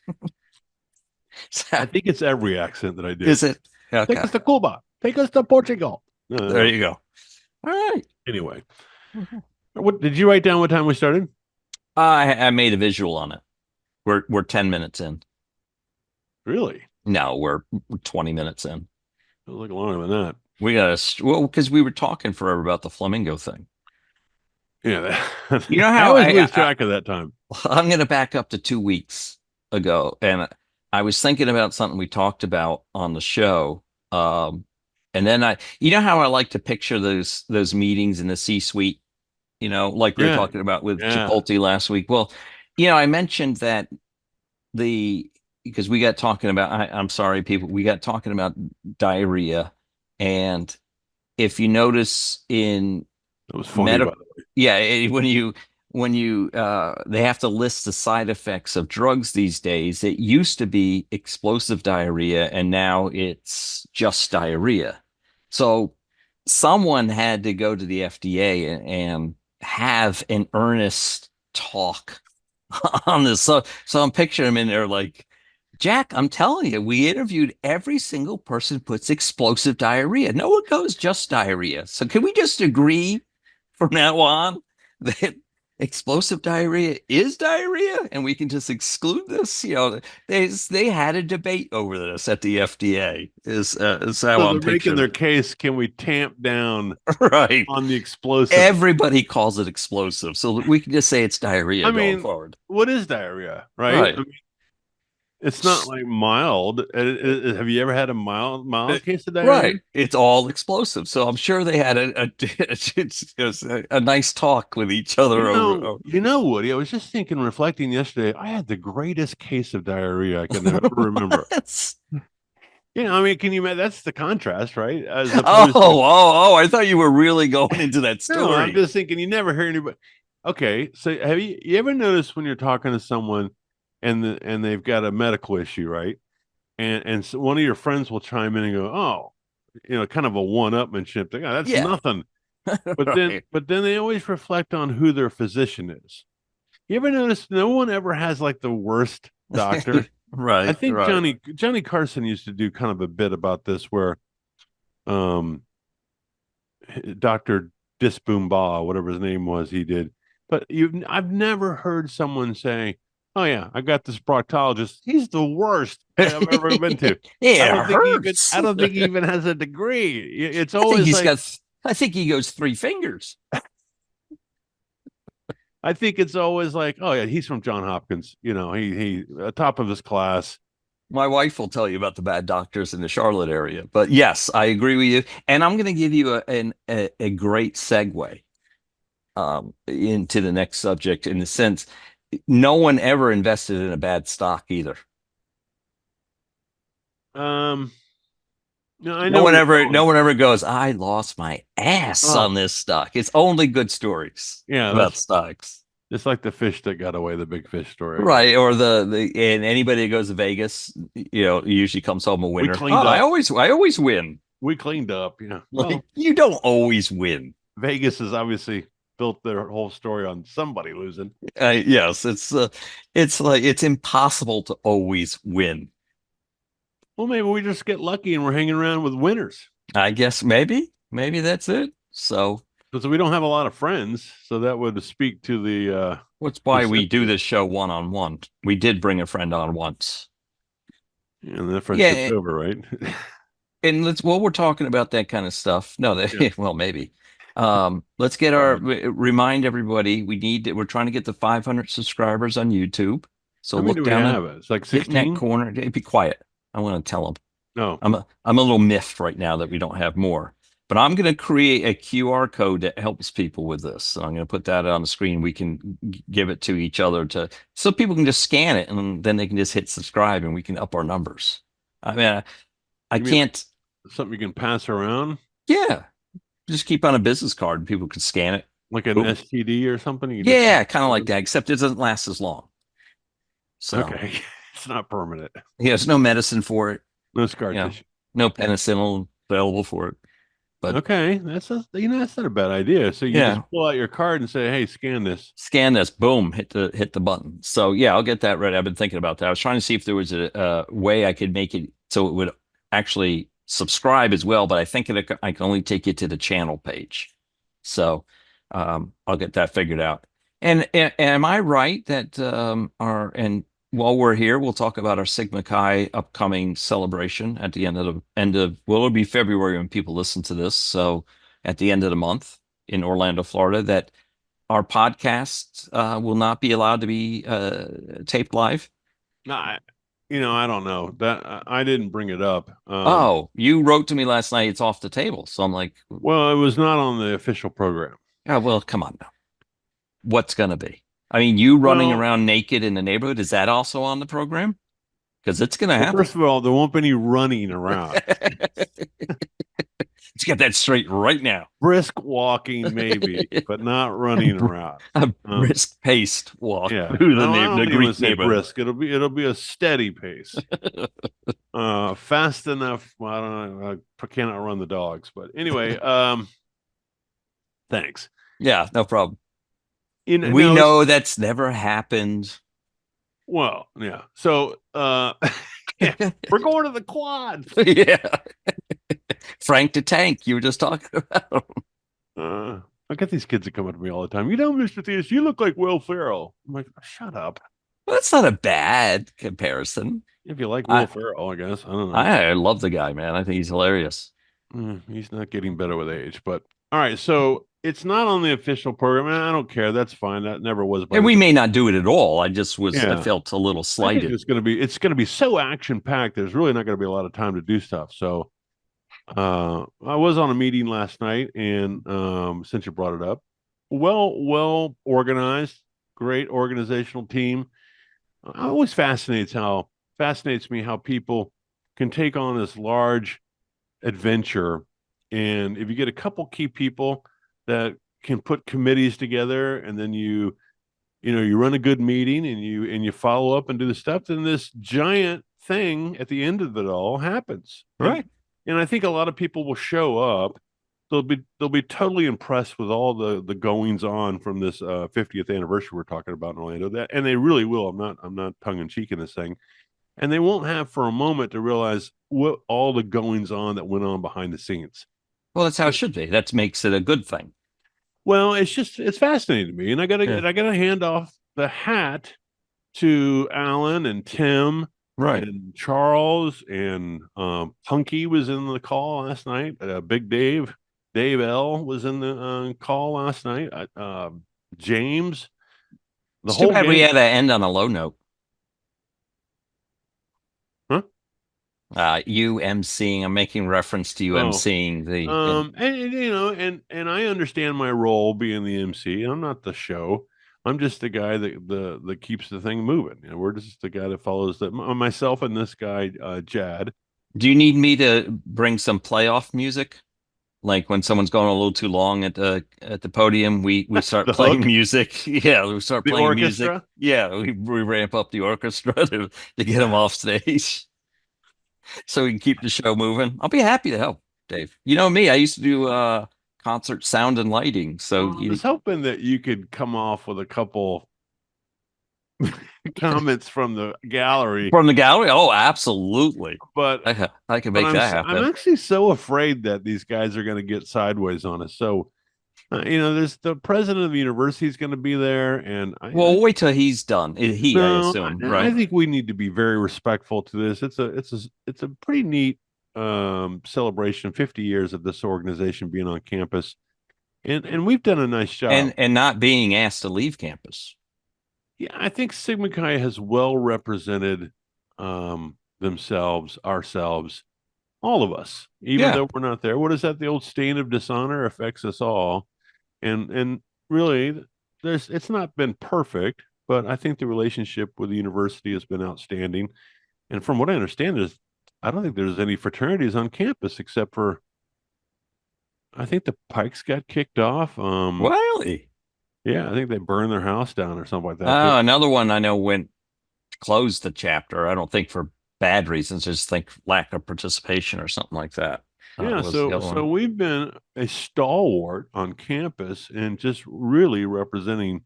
Speaker 3: I think it's every accent that I do.
Speaker 2: Is it?
Speaker 3: Take
Speaker 2: Okay.
Speaker 3: us to Cuba. Take us to Portugal.
Speaker 2: There you go. All right.
Speaker 3: Anyway, what did you write down? What time we started?
Speaker 2: I made a visual on it. We're 10 minutes in.
Speaker 3: Really?
Speaker 2: No, we're 20 minutes in.
Speaker 3: It was like longer than that.
Speaker 2: We got well, because we were talking forever about the flamingo thing.
Speaker 3: Yeah,
Speaker 2: You know
Speaker 3: I
Speaker 2: how
Speaker 3: always lose track of that time.
Speaker 2: I'm going to back up to 2 weeks ago, and I was thinking about something we talked about on the show. And then you know how I like to picture those meetings in the C-suite, like we were
Speaker 3: Yeah,
Speaker 2: talking about with
Speaker 3: yeah,
Speaker 2: Chipotle last week. Well, I mentioned that because we got talking about, I'm sorry, people, we got talking about diarrhea. And if you notice in
Speaker 3: that was funny, by
Speaker 2: medical,
Speaker 3: the way.
Speaker 2: yeah, when you they have to list the side effects of drugs these days. It used to be explosive diarrhea, and now it's just diarrhea. So someone had to go to the FDA and have an earnest talk on this. So I'm picturing them in there like, "Jack, I'm telling you, we interviewed every single person who puts explosive diarrhea. No one goes just diarrhea. So can we just agree from now on that explosive diarrhea is diarrhea, and we can just exclude this. They had a debate over this at the FDA. Is how
Speaker 3: So
Speaker 2: I'm
Speaker 3: they're making
Speaker 2: picturing
Speaker 3: their
Speaker 2: it.
Speaker 3: case. Can we tamp down
Speaker 2: Right.
Speaker 3: on the explosive?
Speaker 2: Everybody calls it explosive, so we can just say it's diarrhea
Speaker 3: I
Speaker 2: going
Speaker 3: mean,
Speaker 2: forward.
Speaker 3: what is diarrhea, right? I
Speaker 2: Right.
Speaker 3: mean, it's not like mild. Have you ever had a mild case of diarrhea?
Speaker 2: Right. It's all explosive. So I'm sure they had a nice talk with each other over.
Speaker 3: Woody, I was just thinking, reflecting yesterday, I had the greatest case of diarrhea I can ever remember.
Speaker 2: What?
Speaker 3: I mean, can you imagine? That's the contrast, right? As
Speaker 2: Oh,
Speaker 3: opposed to,
Speaker 2: oh, oh, I thought you were really going into that
Speaker 3: no, I'm
Speaker 2: story.
Speaker 3: just thinking you never hear anybody. Okay, so have you ever noticed when you're talking to someone and they've got a medical issue, right? And so one of your friends will chime in and go, "Oh, kind of a one-upmanship thing. Oh, that's
Speaker 2: Yeah.
Speaker 3: nothing." But then,
Speaker 2: Right.
Speaker 3: but then they always reflect on who their physician is. You ever notice no one ever has like the worst doctor? I
Speaker 2: Right,
Speaker 3: think
Speaker 2: right.
Speaker 3: Johnny Carson used to do kind of a bit about this where um Dr. Disboomba, whatever his name was, he did. But I've never heard someone say, "Oh yeah, I got this proctologist. He's the worst I've ever been to."
Speaker 2: It hurts.
Speaker 3: I don't think he even has a degree. It's
Speaker 2: I think
Speaker 3: always
Speaker 2: he's
Speaker 3: like,
Speaker 2: got I think he goes 3 fingers.
Speaker 3: I think it's always like, "Oh yeah, he's from John Hopkins. He top of his class."
Speaker 2: My wife will tell you about the bad doctors in the Charlotte area. But yes, I agree with you. And I'm going to give you a great segue into the next subject in the sense no one ever invested in a bad stock either.
Speaker 3: Um, no, I
Speaker 2: No
Speaker 3: know where
Speaker 2: one
Speaker 3: you're
Speaker 2: ever, no
Speaker 3: going.
Speaker 2: one ever goes, I lost my ass
Speaker 3: Oh
Speaker 2: on this stock. It's only good stories
Speaker 3: yeah,
Speaker 2: about
Speaker 3: that's
Speaker 2: stocks.
Speaker 3: it's like the fish that got away, the big fish story, I guess.
Speaker 2: Right. Or and anybody that goes to Vegas, usually comes home a
Speaker 3: We
Speaker 2: winner. Oh,
Speaker 3: cleaned up.
Speaker 2: I always win.
Speaker 3: We cleaned up. Yeah.
Speaker 2: Like
Speaker 3: Well,
Speaker 2: you don't always win.
Speaker 3: Vegas has obviously built their whole story on somebody losing.
Speaker 2: Yes, it's like it's impossible to always win.
Speaker 3: Well, maybe we just get lucky and we're hanging around with winners
Speaker 2: I guess maybe that's it. So
Speaker 3: because we don't have a lot of friends. So that would speak to
Speaker 2: that's
Speaker 3: the
Speaker 2: why we do
Speaker 3: sympathy.
Speaker 2: this show one on one. We did bring a friend on once.
Speaker 3: And the friendship's
Speaker 2: Yeah,
Speaker 3: over, right?
Speaker 2: and we're talking about that kind of stuff. No,
Speaker 3: Yeah.
Speaker 2: well, maybe. Let's get
Speaker 3: Um,
Speaker 2: remind everybody we're trying to get to 500 subscribers on YouTube. So
Speaker 3: how many
Speaker 2: look
Speaker 3: do we
Speaker 2: down and
Speaker 3: have? It's like
Speaker 2: hit in that
Speaker 3: 16.
Speaker 2: corner. Be quiet. I want to tell them.
Speaker 3: No.
Speaker 2: I'm a little miffed right now that we don't have more. But I'm going to create a QR code that helps people with this. So I'm going to put that on the screen. We can give it to each other so people can just scan it and then they can just hit subscribe and we can up our numbers. I mean, I
Speaker 3: You mean like
Speaker 2: can't.
Speaker 3: something you can pass around,
Speaker 2: Yeah, just keep on a business card and people can scan it.
Speaker 3: like an
Speaker 2: Boom.
Speaker 3: STD or something? You just
Speaker 2: Yeah, kind of like that, except it doesn't last as long. So
Speaker 3: okay. It's not permanent.
Speaker 2: yeah, there's no medicine for it.
Speaker 3: No scar
Speaker 2: You know,
Speaker 3: tissue.
Speaker 2: no penicillin available for it. But
Speaker 3: Okay, that's not a bad idea. So you just
Speaker 2: yeah,
Speaker 3: pull out your card and say, "Hey, scan this."
Speaker 2: scan this, boom, hit the button. So yeah, I'll get that ready. I've been thinking about that. I was trying to see if there was a way I could make it so it would actually subscribe as well, but I think I can only take you to the channel page. So I'll get that figured out. And am I right that our and while we're here, we'll talk about our Sigma Chi upcoming celebration at the end of well, it'll be February when people listen to this. So at the end of the month in Orlando, Florida, that our podcast will not be allowed to be taped live.
Speaker 3: No, I don't know that I didn't bring it up.
Speaker 2: Oh, you wrote to me last night. It's off the table. So I'm like,
Speaker 3: Well, it was not on the official program.
Speaker 2: oh, well, come on now. What's going to be? I mean, you running
Speaker 3: Well,
Speaker 2: around naked in the neighborhood, is that also on the program? Because it's going to
Speaker 3: well,
Speaker 2: happen.
Speaker 3: first of all, there won't be any running around.
Speaker 2: Let's get that straight right now.
Speaker 3: Brisk walking, maybe, but not running around.
Speaker 2: A
Speaker 3: Um,
Speaker 2: brisk-paced walk
Speaker 3: yeah,
Speaker 2: through
Speaker 3: I don't
Speaker 2: the
Speaker 3: even want
Speaker 2: Greek
Speaker 3: to say
Speaker 2: neighborhood.
Speaker 3: brisk. It'll be a steady pace. Fast enough. Well, I don't know. I cannot run the dogs, but anyway. Thanks.
Speaker 2: Yeah, no problem. We
Speaker 3: No,
Speaker 2: know that's never happened.
Speaker 3: well, yeah. So, yeah, we're going to the quad.
Speaker 2: Yeah. Frank the Tank, you were just talking about.
Speaker 3: Uh, I got these kids that come up to me all the time. Mr. Theus, you look like Will Ferrell. I'm like, shut up.
Speaker 2: Well, that's not a bad comparison.
Speaker 3: If you like Will
Speaker 2: I
Speaker 3: Ferrell, I guess. I don't know.
Speaker 2: I love the guy, man. I think he's hilarious.
Speaker 3: He's not getting better with age, but all right. So it's not on the official program. I don't care. That's fine. That never was by
Speaker 2: And
Speaker 3: the.
Speaker 2: we may not do it at all. I
Speaker 3: Yeah,
Speaker 2: felt a little
Speaker 3: I think
Speaker 2: slighted.
Speaker 3: it's gonna be so action packed. There's really not gonna be a lot of time to do stuff. So I was on a meeting last night, and since you brought it up, well organized, great organizational team. It always fascinates me how people can take on this large adventure, and if you get a couple key people that can put committees together, and then you run a good meeting, and you follow up and do the stuff, then this giant thing at the end of it all happens.
Speaker 2: Right.
Speaker 3: And I think a lot of people will show up. They'll be totally impressed with all the goings on from this 50th anniversary we're talking about in Orlando. That, and they really will. I'm not tongue in cheek in this thing. And they won't have for a moment to realize what all the goings on that went on behind the scenes.
Speaker 2: Well, that's how it should be. That makes it a good thing.
Speaker 3: Well, it's fascinating to me, and
Speaker 2: Yeah.
Speaker 3: I gotta hand off the hat to Alan and Tim
Speaker 2: Right.
Speaker 3: and Charles, and Punky was in the call last night. Big Dave L was in the call last night. James, the
Speaker 2: It's too
Speaker 3: whole
Speaker 2: bad we
Speaker 3: gang.
Speaker 2: had to end on a low note.
Speaker 3: Huh?
Speaker 2: You emceeing, I'm making reference to you
Speaker 3: Oh,
Speaker 2: emceeing the.
Speaker 3: and I understand my role being the MC. I'm not the show. I'm just the guy that keeps the thing moving. We're just the guy that follows myself and this guy, Jad.
Speaker 2: Do you need me to bring some playoff music? Like when someone's going a little too long at the podium, we start
Speaker 3: The
Speaker 2: playing
Speaker 3: hook,
Speaker 2: music. Yeah, we start
Speaker 3: the
Speaker 2: playing music.
Speaker 3: orchestra.
Speaker 2: Yeah, we ramp up the orchestra to get them off stage so we can keep the show moving. I'll be happy to help, Dave. You know me, I used to do concert sound and lighting. So
Speaker 3: Well, I was hoping that you could come off with a couple comments from the gallery,
Speaker 2: from the gallery, oh, absolutely.
Speaker 3: but
Speaker 2: I can
Speaker 3: but
Speaker 2: make that
Speaker 3: I'm
Speaker 2: happen.
Speaker 3: actually so afraid that these guys are going to get sideways on us. So there's the president of the university is going to be there, and
Speaker 2: Well, wait till he's done. He, I
Speaker 3: no,
Speaker 2: assume,
Speaker 3: I
Speaker 2: right?
Speaker 3: think we need to be very respectful to this. It's a pretty neat celebration, 50 years of this organization being on campus, and we've done a nice job.
Speaker 2: And not being asked to leave campus.
Speaker 3: Yeah, I think Sigma Chi has well represented themselves, ourselves, all of us, even
Speaker 2: Yeah.
Speaker 3: though we're not there. What is that? The old stain of dishonor affects us all, and really, it's not been perfect, but I think the relationship with the university has been outstanding. And from what I understand, I don't think there's any fraternities on campus except for I think the Pikes got kicked off.
Speaker 2: Really?
Speaker 3: Yeah, I think they burned their house down or something like that too.
Speaker 2: Oh, another one I know went closed the chapter. I don't think for bad reasons, just think lack of participation or something like that.
Speaker 3: Yeah,
Speaker 2: Was the
Speaker 3: so
Speaker 2: other one.
Speaker 3: we've been a stalwart on campus and just really representing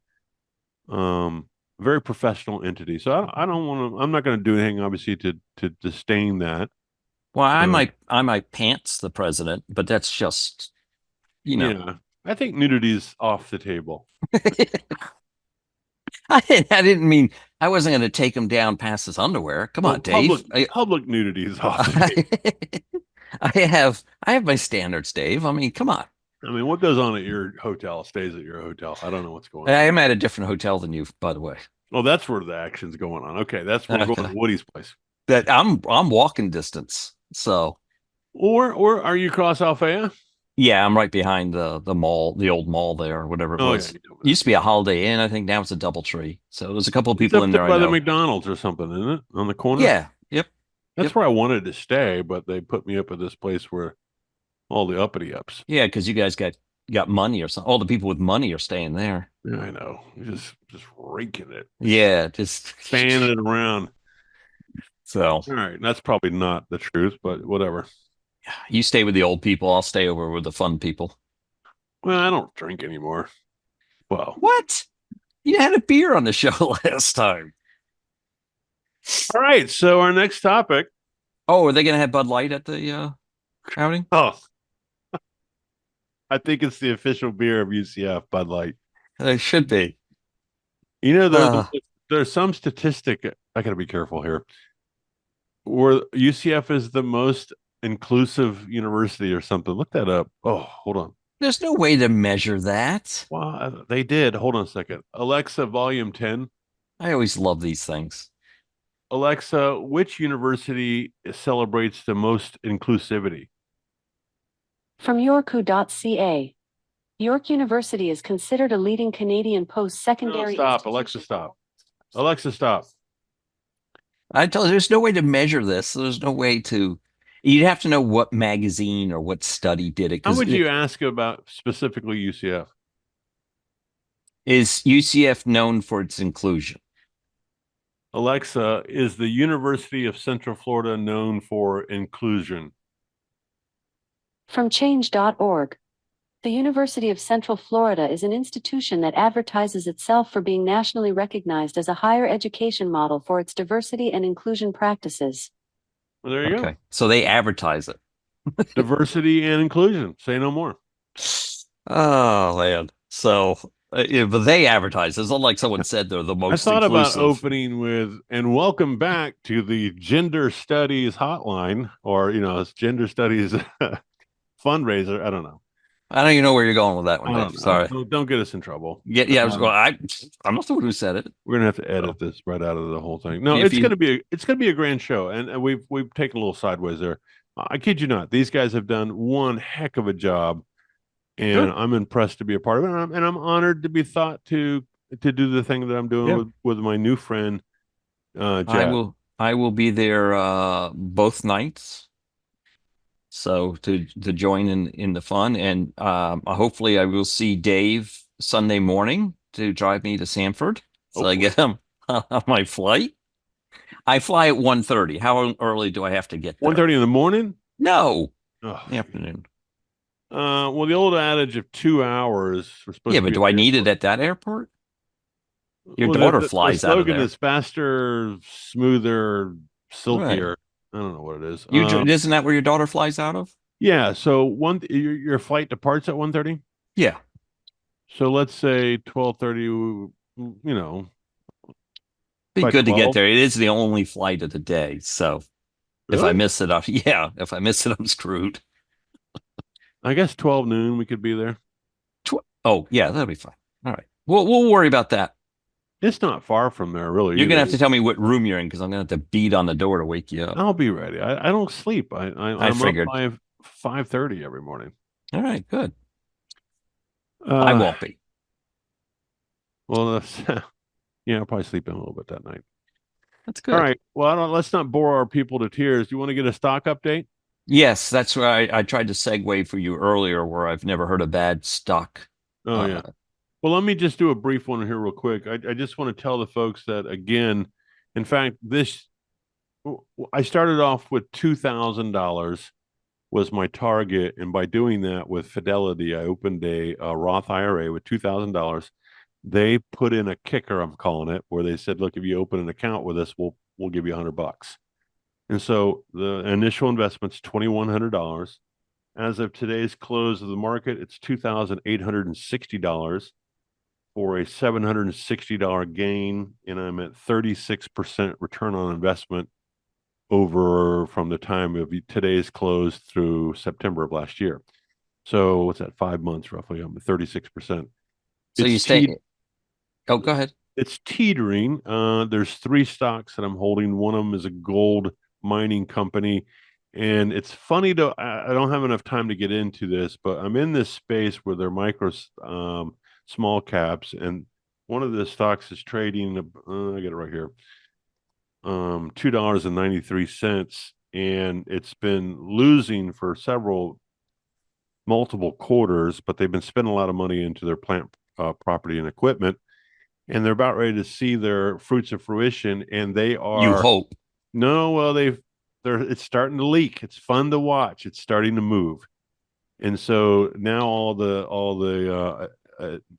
Speaker 3: very professional entity. So I don't want to. I'm not going to do anything, obviously, to disdain that.
Speaker 2: Well,
Speaker 3: Uh,
Speaker 2: I might pants the president, but that's just, you know.
Speaker 3: yeah, I think nudity is off the table.
Speaker 2: I didn't mean I wasn't going to take him down past his underwear. Come
Speaker 3: Well,
Speaker 2: on, Dave.
Speaker 3: public nudity is off the table.
Speaker 2: I, I have my standards, Dave. I mean, come on.
Speaker 3: I mean, what goes on at your hotel stays at your hotel. I don't know what's going
Speaker 2: I
Speaker 3: on.
Speaker 2: am at a different hotel than you, by the way.
Speaker 3: Oh, that's where the action's going on. Okay, that's where we're going
Speaker 2: Okay.
Speaker 3: to Woody's place.
Speaker 2: That I'm walking distance. So
Speaker 3: Or are you across Alfea?
Speaker 2: yeah, I'm right behind the mall, the old mall there, or whatever it
Speaker 3: Oh yeah,
Speaker 2: was.
Speaker 3: you told me
Speaker 2: Used to be a Holiday Inn. I think now it's a DoubleTree. So there's a couple of
Speaker 3: that. It's
Speaker 2: people
Speaker 3: up
Speaker 2: in
Speaker 3: there
Speaker 2: there I
Speaker 3: by the
Speaker 2: know.
Speaker 3: McDonald's or something, isn't it? On the corner.
Speaker 2: Yeah. Yep.
Speaker 3: That's
Speaker 2: Yep.
Speaker 3: where I wanted to stay, but they put me up at this place where all the uppity ups.
Speaker 2: Yeah, because you guys got money or something. All the people with money are staying there.
Speaker 3: Yeah, I know. Just raking it,
Speaker 2: Yeah, just
Speaker 3: fanning it around.
Speaker 2: so
Speaker 3: All right, that's probably not the truth, but whatever.
Speaker 2: you stay with the old people. I'll stay over with the fun people.
Speaker 3: Well, I don't drink anymore. Well,
Speaker 2: What? You had a beer on the show last time.
Speaker 3: all right. So our next topic.
Speaker 2: Oh, are they gonna have Bud Light at the outing?
Speaker 3: Oh, I think it's the official beer of UCF, Bud Light.
Speaker 2: It should be.
Speaker 3: You know,
Speaker 2: Uh,
Speaker 3: there's some statistic. I got to be careful here. Where UCF is the most inclusive university or something. Look that up. Oh, hold on.
Speaker 2: there's no way to measure that.
Speaker 3: Well, they did. Hold on a second. Alexa, volume 10.
Speaker 2: I always love these things.
Speaker 3: Alexa, which university celebrates the most inclusivity?
Speaker 4: From yorku.ca. York University is considered a leading Canadian
Speaker 3: No,
Speaker 4: post-secondary
Speaker 3: stop. Alexa, stop. Alexa, stop.
Speaker 2: I tell you, there's no way to measure this. There's no way to. You'd have to know what magazine or what study did it.
Speaker 3: How
Speaker 2: Because
Speaker 3: would you ask about specifically UCF?
Speaker 2: is UCF known for its inclusion?
Speaker 3: Alexa, is the University of Central Florida known for inclusion?
Speaker 4: From change.org. The University of Central Florida is an institution that advertises itself for being nationally recognized as a higher education model for its diversity and inclusion practices.
Speaker 3: Well, there you
Speaker 2: Okay, so they advertise it.
Speaker 3: go. Diversity and inclusion. Say no more.
Speaker 2: Oh man. So, yeah, but they advertise. It's not like someone said they're the
Speaker 3: I
Speaker 2: most
Speaker 3: thought about
Speaker 2: inclusive.
Speaker 3: opening with, and welcome back to the Gender Studies Hotline, or, it's Gender Studies fundraiser. I don't know.
Speaker 2: I don't even know where you're going with that
Speaker 3: I
Speaker 2: one,
Speaker 3: don't
Speaker 2: Dave.
Speaker 3: know.
Speaker 2: Sorry.
Speaker 3: Don't get us in trouble.
Speaker 2: Yeah, I was going. I'm not the one who said it.
Speaker 3: We're gonna have to edit this right out of the whole thing. No,
Speaker 2: If
Speaker 3: it's
Speaker 2: you-
Speaker 3: gonna be a grand show, and we've taken a little sideways there. I kid you not, these guys have done one heck of a job, and
Speaker 2: Good.
Speaker 3: I'm impressed to be a part of it, and I'm honored to be thought to do the thing that I'm doing
Speaker 2: Yeah.
Speaker 3: with my new friend, Jack.
Speaker 2: I will be there both nights. So to join in the fun, and hopefully I will see Dave Sunday morning to drive me to Sanford, so I get him on my flight. I fly at 1:30. How early do I have to get there?
Speaker 3: 1:30 in the morning.
Speaker 2: No,
Speaker 3: Oh.
Speaker 2: in the afternoon.
Speaker 3: Well, the old adage of 2 hours. We're supposed
Speaker 2: Yeah,
Speaker 3: to
Speaker 2: but
Speaker 3: be
Speaker 2: do
Speaker 3: at
Speaker 2: I
Speaker 3: the
Speaker 2: need it
Speaker 3: airport.
Speaker 2: at that airport? Your
Speaker 3: Well,
Speaker 2: daughter
Speaker 3: the
Speaker 2: flies out of
Speaker 3: slogan
Speaker 2: there.
Speaker 3: is faster, smoother, silkier.
Speaker 2: Right.
Speaker 3: I don't know what it is.
Speaker 2: Isn't that where your daughter flies out of?
Speaker 3: Yeah. So your flight departs at 1:30.
Speaker 2: Yeah.
Speaker 3: So let's say 12:30.
Speaker 2: Be
Speaker 3: By
Speaker 2: good to get
Speaker 3: 12?
Speaker 2: there. It is the only flight of the day, so if I
Speaker 3: Really?
Speaker 2: miss it, if I miss it, I'm screwed.
Speaker 3: I guess 12 noon we could be there.
Speaker 2: Oh, yeah, that'll be fine. All right. We'll worry about that.
Speaker 3: It's not far from there, really.
Speaker 2: You're gonna
Speaker 3: either.
Speaker 2: have to tell me what room you're in because I'm gonna have to beat on the door to wake you up.
Speaker 3: I'll be ready. I don't sleep. I'm
Speaker 2: figured.
Speaker 3: up by 5:30 every morning.
Speaker 2: All right, good. I won't be.
Speaker 3: Well, yeah, I'll probably sleep in a little bit that night.
Speaker 2: That's good.
Speaker 3: All right. Well, let's not bore our people to tears. Do you want to get a stock update?
Speaker 2: Yes, that's where I tried to segue for you earlier, where I've never heard a bad stock.
Speaker 3: Oh, yeah. Well, let me just do a brief one here real quick. I just want to tell the folks that, again, in fact, I started off with $2,000 was my target. And by doing that with Fidelity, I opened a Roth IRA with $2,000. They put in a kicker, I'm calling it, where they said, look, if you open an account with us, we'll give you $100. And so the initial investment's $2,100. As of today's close of the market, it's $2,860 for a $760 gain, and I'm at 36% return on investment over from the time of today's close through September of last year. So what's that? 5 months roughly. I'm at 36%.
Speaker 2: So you stay. Oh, go ahead.
Speaker 3: It's teetering. There's 3 stocks that I'm holding. One of them is a gold mining company. And it's funny I don't have enough time to get into this, but I'm in this space where they're small caps, and one of the stocks is trading. I get it right here. $2.93, and it's been losing for multiple quarters, but they've been spending a lot of money into their plant property and equipment, and they're about ready to see their fruits of fruition. And they are.
Speaker 2: You hope.
Speaker 3: No, well, it's starting to leak. It's fun to watch. It's starting to move. And so now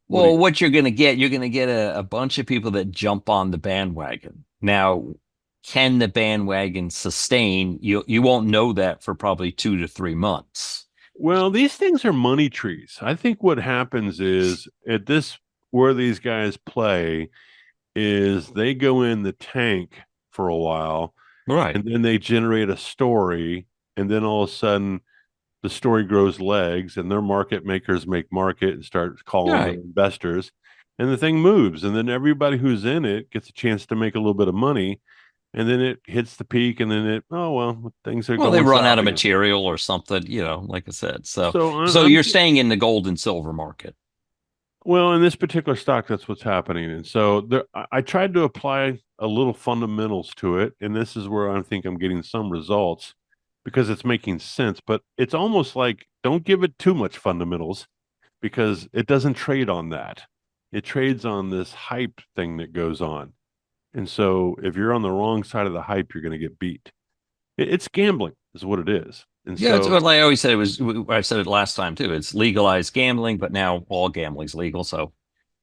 Speaker 2: what you're going to get a bunch of people that jump on the bandwagon. Now, can the bandwagon sustain? You won't know that for probably 2 to 3 months.
Speaker 3: Well, these things are money trees. I think what happens is at this where these guys play is they go in the tank for a while
Speaker 2: Right.
Speaker 3: and then they generate a story, and then all of a sudden the story grows legs and their market makers make market and start calling their
Speaker 2: Right.
Speaker 3: investors, and the thing moves, and then everybody who's in it gets a chance to make a little bit of money, and then it hits the peak, and then oh well, things are
Speaker 2: Well, they
Speaker 3: going
Speaker 2: run out
Speaker 3: south
Speaker 2: of
Speaker 3: again.
Speaker 2: material or something, like I said. So,
Speaker 3: So
Speaker 2: so
Speaker 3: I'm
Speaker 2: you're staying in the gold and silver market.
Speaker 3: well, in this particular stock, that's what's happening. And so I tried to apply a little fundamentals to it. And this is where I think I'm getting some results because it's making sense. But it's almost like don't give it too much fundamentals because it doesn't trade on that. It trades on this hype thing that goes on. And so if you're on the wrong side of the hype, you're going to get beat. It's gambling, is what it is. And
Speaker 2: Yeah, it's
Speaker 3: so,
Speaker 2: what I always said. I said it last time too. It's legalized gambling, but now all gambling's legal, so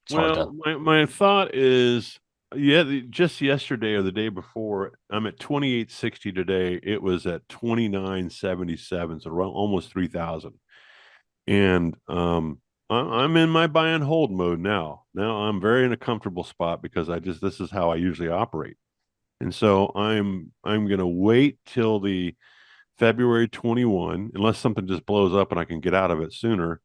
Speaker 2: it's hard to.
Speaker 3: well, my thought is, yeah, just yesterday or the day before, I'm at 2860 today. It was at 2977, so around almost 3000. And I'm in my buy and hold mode now. Now I'm very in a comfortable spot because this is how I usually operate. And so I'm gonna wait till the February 21, unless something just blows up and I can get out of it sooner.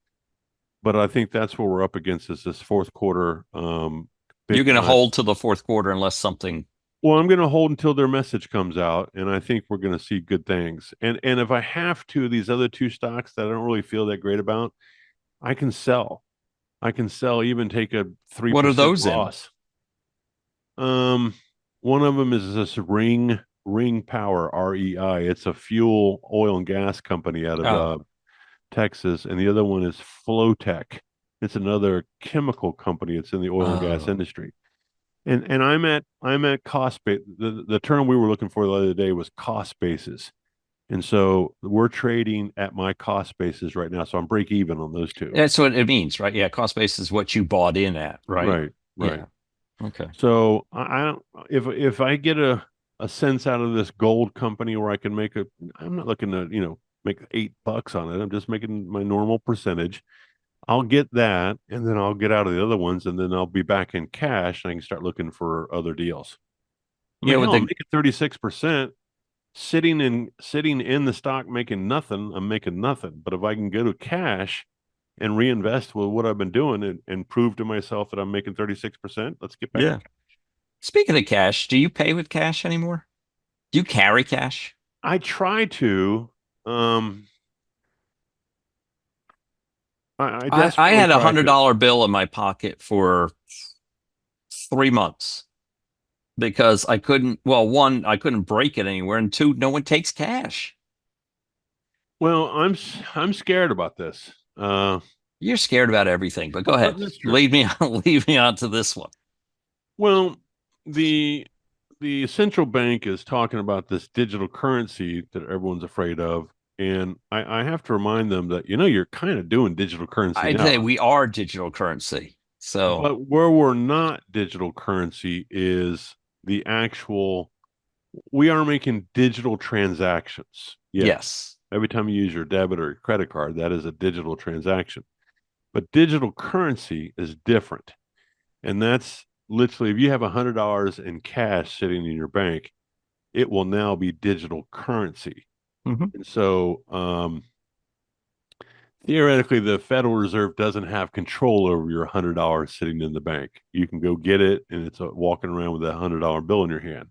Speaker 3: But I think that's what we're up against is this fourth quarter
Speaker 2: You're
Speaker 3: big
Speaker 2: going to
Speaker 3: time.
Speaker 2: hold to the fourth quarter unless something.
Speaker 3: Well, I'm going to hold until their message comes out, and I think we're going to see good things. And if I have to, these other two stocks that I don't really feel that great about, I can sell. I can sell, even take a
Speaker 2: What are
Speaker 3: 3%
Speaker 2: those in?
Speaker 3: loss. Um, one of them is this Ring Power, REI. It's a fuel oil and gas company out of
Speaker 2: Oh,
Speaker 3: Texas, and the other one is Flowtech. It's another chemical company. It's in the oil and gas
Speaker 2: oh,
Speaker 3: industry. And I'm at cost base. The term we were looking for the other day was cost basis. And so we're trading at my cost basis right now. So I'm break even on those two.
Speaker 2: that's what it means, right? Yeah, cost base is what you bought in at, right?
Speaker 3: Right, right.
Speaker 2: Yeah. Okay.
Speaker 3: So I don't if I get a sense out of this gold company where I can make I'm not looking to, make $8 on it. I'm just making my normal percentage. I'll get that, and then I'll get out of the other ones, and then I'll be back in cash, and I can start looking for other deals. I mean,
Speaker 2: Yeah, with
Speaker 3: hell, I'm
Speaker 2: the
Speaker 3: making 36%, sitting in the stock making nothing. I'm making nothing. But if I can go to cash and reinvest with what I've been doing and prove to myself that I'm making 36%, let's get back to
Speaker 2: yeah. Speaking of cash, do you pay with cash anymore? Do you carry cash?
Speaker 3: I try to. Um, I
Speaker 2: I
Speaker 3: desperately
Speaker 2: had a
Speaker 3: try
Speaker 2: hundred
Speaker 3: to.
Speaker 2: dollar bill in my pocket for 3 months because I couldn't, well, one, I couldn't break it anywhere, and two, no one takes cash.
Speaker 3: Well, I'm scared about this.
Speaker 2: You're scared about everything, but go ahead.
Speaker 3: That's true.
Speaker 2: Lead me on, lead me on to this one.
Speaker 3: Well, the the central bank is talking about this digital currency that everyone's afraid of, and I have to remind them that you're kind of doing digital currency
Speaker 2: I'd say
Speaker 3: now.
Speaker 2: we are digital currency. So,
Speaker 3: But where we're not digital currency is the actual. We are making digital transactions. Yes,
Speaker 2: yes.
Speaker 3: every time you use your debit or your credit card, that is a digital transaction. But digital currency is different. And that's literally if you have $100 in cash sitting in your bank, it will now be digital currency.
Speaker 2: Hmm.
Speaker 3: And so theoretically, the Federal Reserve doesn't have control over your $100 sitting in the bank. You can go get it, and it's walking around with a $100 bill in your hand.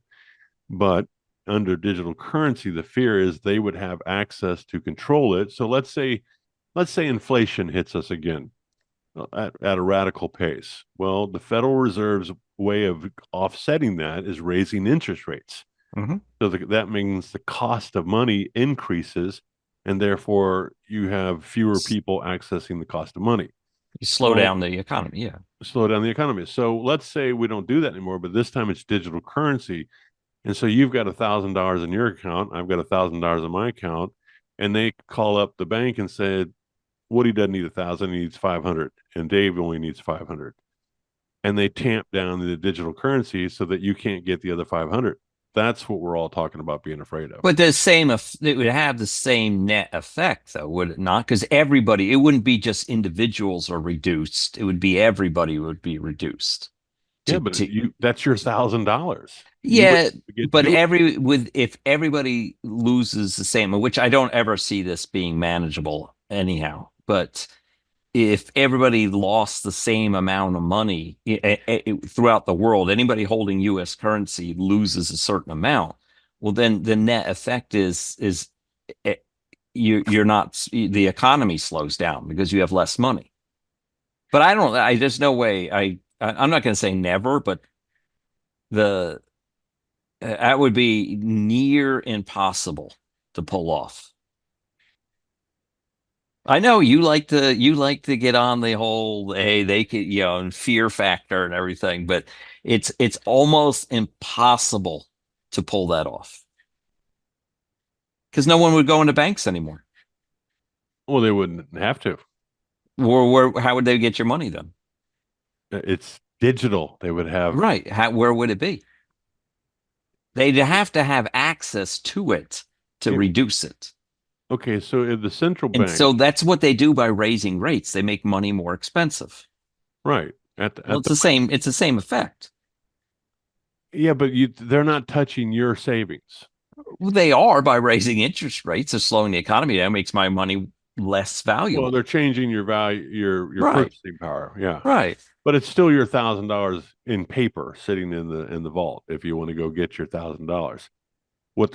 Speaker 3: But under digital currency, the fear is they would have access to control it. So let's say inflation hits us again at a radical pace. Well, the Federal Reserve's way of offsetting that is raising interest rates.
Speaker 2: Hmm.
Speaker 3: So that means the cost of money increases, and therefore you have fewer people accessing the cost of money.
Speaker 2: You slow
Speaker 3: Well,
Speaker 2: down the economy. Yeah.
Speaker 3: slow down the economy. So let's say we don't do that anymore, but this time it's digital currency. And so you've got $1,000 in your account, I've got $1,000 in my account, and they call up the bank and said, Woody doesn't need 1,000, he needs 500, and Dave only needs 500. And they tamp down the digital currency so that you can't get the other 500. That's what we're all talking about being afraid of.
Speaker 2: But it would have the same net effect, though, would it not? Because everybody, it wouldn't be just individuals are reduced. It would be everybody would be reduced.
Speaker 3: Yeah, but that's your $1,000.
Speaker 2: Yeah, but
Speaker 3: Do it.
Speaker 2: if everybody loses the same, which I don't ever see this being manageable anyhow, but if everybody lost the same amount of money throughout the world, anybody holding U.S. currency loses a certain amount. Well, then the net effect is eh, you're not the economy slows down because you have less money. But there's no way I'm not going to say never, but the that would be near impossible to pull off. I know you like to get on the whole, hey, they could, and fear factor and everything, but it's almost impossible to pull that off because no one would go into banks anymore.
Speaker 3: Well, they wouldn't have to.
Speaker 2: How would they get your money then?
Speaker 3: It's digital. They would have
Speaker 2: Right. Where would it be? They'd have to have access to it to reduce it.
Speaker 3: Okay, so if the central
Speaker 2: And
Speaker 3: bank,
Speaker 2: so that's what they do by raising rates. They make money more expensive.
Speaker 3: right?
Speaker 2: It's the same effect.
Speaker 3: Yeah, but they're not touching your savings.
Speaker 2: Well, they are by raising interest rates or slowing the economy down makes my money less valuable.
Speaker 3: Well, they're changing your value, your purchasing power. Yeah,
Speaker 2: right.
Speaker 3: But it's still your $1,000 in paper sitting in the vault if you want to go get your $1,000. What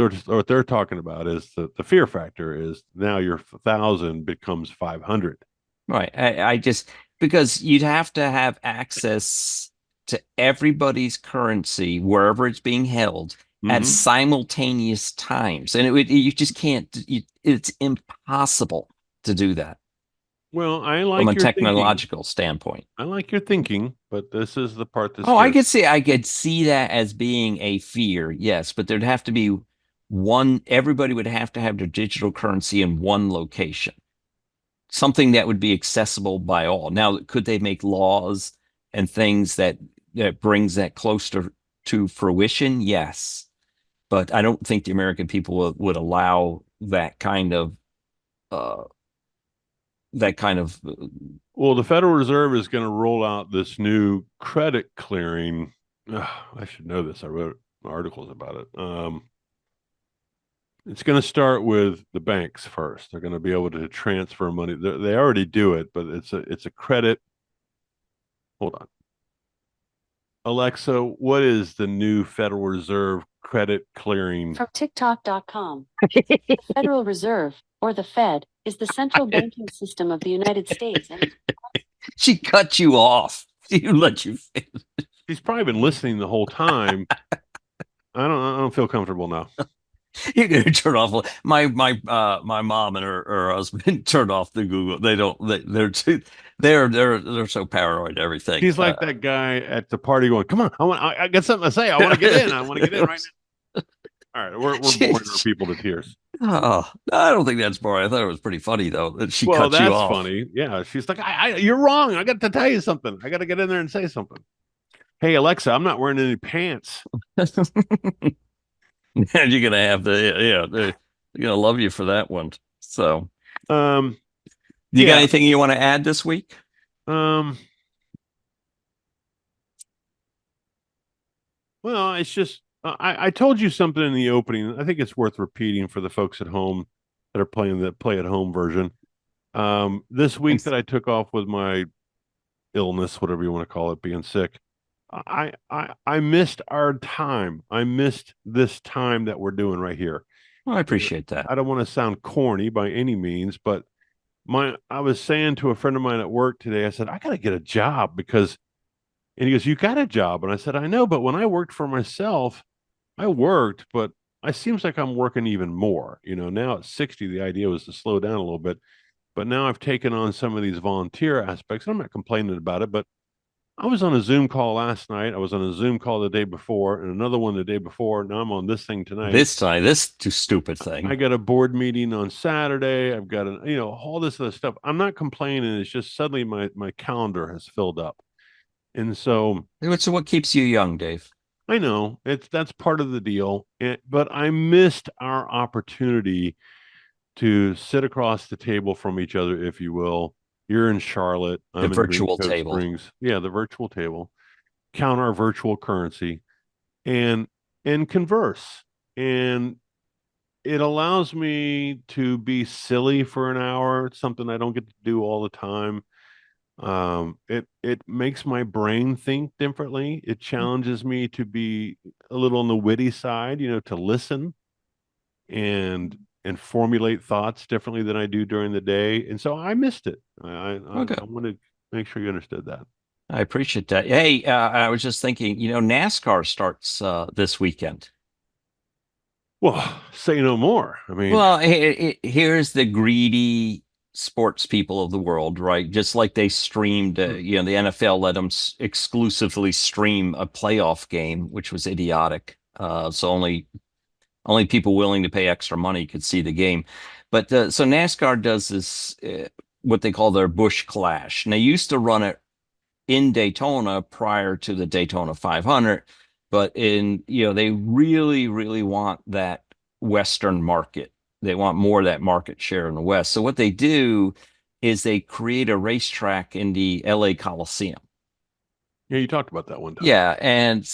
Speaker 3: they're talking about is the fear factor is now your 1,000 becomes 500.
Speaker 2: Right. I just because you'd have to have access to everybody's currency wherever it's being held at simultaneous times, and you just can't. It's impossible to do that.
Speaker 3: Well, I like
Speaker 2: from a
Speaker 3: your
Speaker 2: technological standpoint.
Speaker 3: I like your thinking, but this is the part that's
Speaker 2: I could see that as being a fear, yes, but thered have to be everybody would have to have their digital currency in one location. Something that would be accessible by all. Now, could they make laws and things that brings that closer to fruition? Yes. But I don't think the American people would allow that kind of
Speaker 3: well, the Federal Reserve is going to roll out this new credit clearing. I should know this. I wrote articles about it. It's going to start with the banks first. They're going to be able to transfer money. They already do it, but it's a credit. Hold on. Alexa, what is the new Federal Reserve credit clearing?
Speaker 4: From TikTok.com. The Federal Reserve, or the Fed, is the central banking system of the United States.
Speaker 2: She cut you off. She let you finish.
Speaker 3: She's probably been listening the whole time. I don't feel comfortable now.
Speaker 2: You're gonna turn off my mom and her husband turned off the Google. They're so paranoid everything.
Speaker 3: He's like that guy at the party going, "Come on, I got something to say. I want to get in. I want to get in right now." All right, we're boring our people to tears.
Speaker 2: Oh, I don't think that's boring. I thought it was pretty funny though that she cut you off.
Speaker 3: Well, that's funny. Yeah, she's like, "You're wrong. I got to tell you something. I got to get in there and say something." Hey, Alexa, I'm not wearing any pants.
Speaker 2: And you're gonna have they're gonna love you for that one. So, you got anything you want to add this week?
Speaker 3: Well, it's just I told you something in the opening. I think it's worth repeating for the folks at home that are playing the play at home version. This week that I took off with my illness, whatever you want to call it, being sick. I missed our time. I missed this time that we're doing right here.
Speaker 2: Well, I appreciate that.
Speaker 3: I don't want to sound corny by any means, but I was saying to a friend of mine at work today, I said, I got to get a job and he goes, you got a job? And I said, I know, but when I worked for myself, I worked, but it seems like I'm working even more. Now at 60, the idea was to slow down a little bit, but now I've taken on some of these volunteer aspects. I'm not complaining about it, but I was on a Zoom call last night. I was on a Zoom call the day before and another one the day before. Now I'm on this thing tonight.
Speaker 2: This stupid thing.
Speaker 3: I got a board meeting on Saturday. I've got all this other stuff. I'm not complaining. It's just suddenly my calendar has filled up. And so
Speaker 2: what keeps you young, Dave?
Speaker 3: I know that's part of the deal, but I missed our opportunity to sit across the table from each other, if you will. You're in Charlotte,
Speaker 2: The
Speaker 3: I'm in Green
Speaker 2: virtual
Speaker 3: Cove
Speaker 2: table.
Speaker 3: Springs. Yeah, the virtual table. Count our virtual currency and converse. And it allows me to be silly for an hour. It's something I don't get to do all the time. It makes my brain think differently. It challenges me to be a little on the witty side, to listen and formulate thoughts differently than I do during the day. And so I missed it.
Speaker 2: Okay.
Speaker 3: I want to make sure you understood that.
Speaker 2: I appreciate that. Hey, I was just thinking, NASCAR starts this weekend.
Speaker 3: Well, say no more. I mean,
Speaker 2: Well, here's the greedy sports people of the world, right? Just like they streamed, the NFL let them exclusively stream a playoff game, which was idiotic. So only people willing to pay extra money could see the game. But so NASCAR does this what they call their Busch Clash, and they used to run it in Daytona prior to the Daytona 500, but they really, really want that Western market. They want more of that market share in the West. So what they do is they create a racetrack in the LA Coliseum.
Speaker 3: yeah, you talked about that one time.
Speaker 2: Yeah, and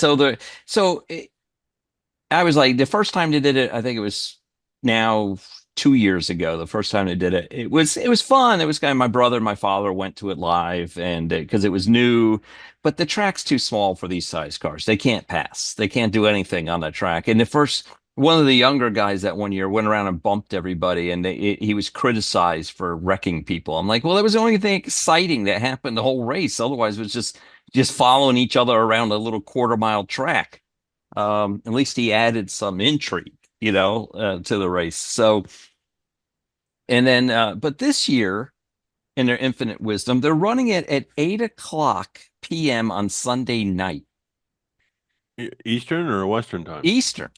Speaker 2: I was like, the first time they did it, I think it was now 2 years ago. The first time they did it, it was fun. It was kind of my brother and my father went to it live, and because it was new, but the track's too small for these size cars. They can't pass. They can't do anything on that track. And the first one of the younger guys that one year went around and bumped everybody, and he was criticized for wrecking people. I'm like, well, that was the only thing exciting that happened the whole race. Otherwise, it was just following each other around a little quarter-mile track. At least he added some intrigue, to the race. So, and then, but this year, in their infinite wisdom, they're running it at 8 o'clock p.m. on Sunday night,
Speaker 3: Eastern or Western time?
Speaker 2: Eastern.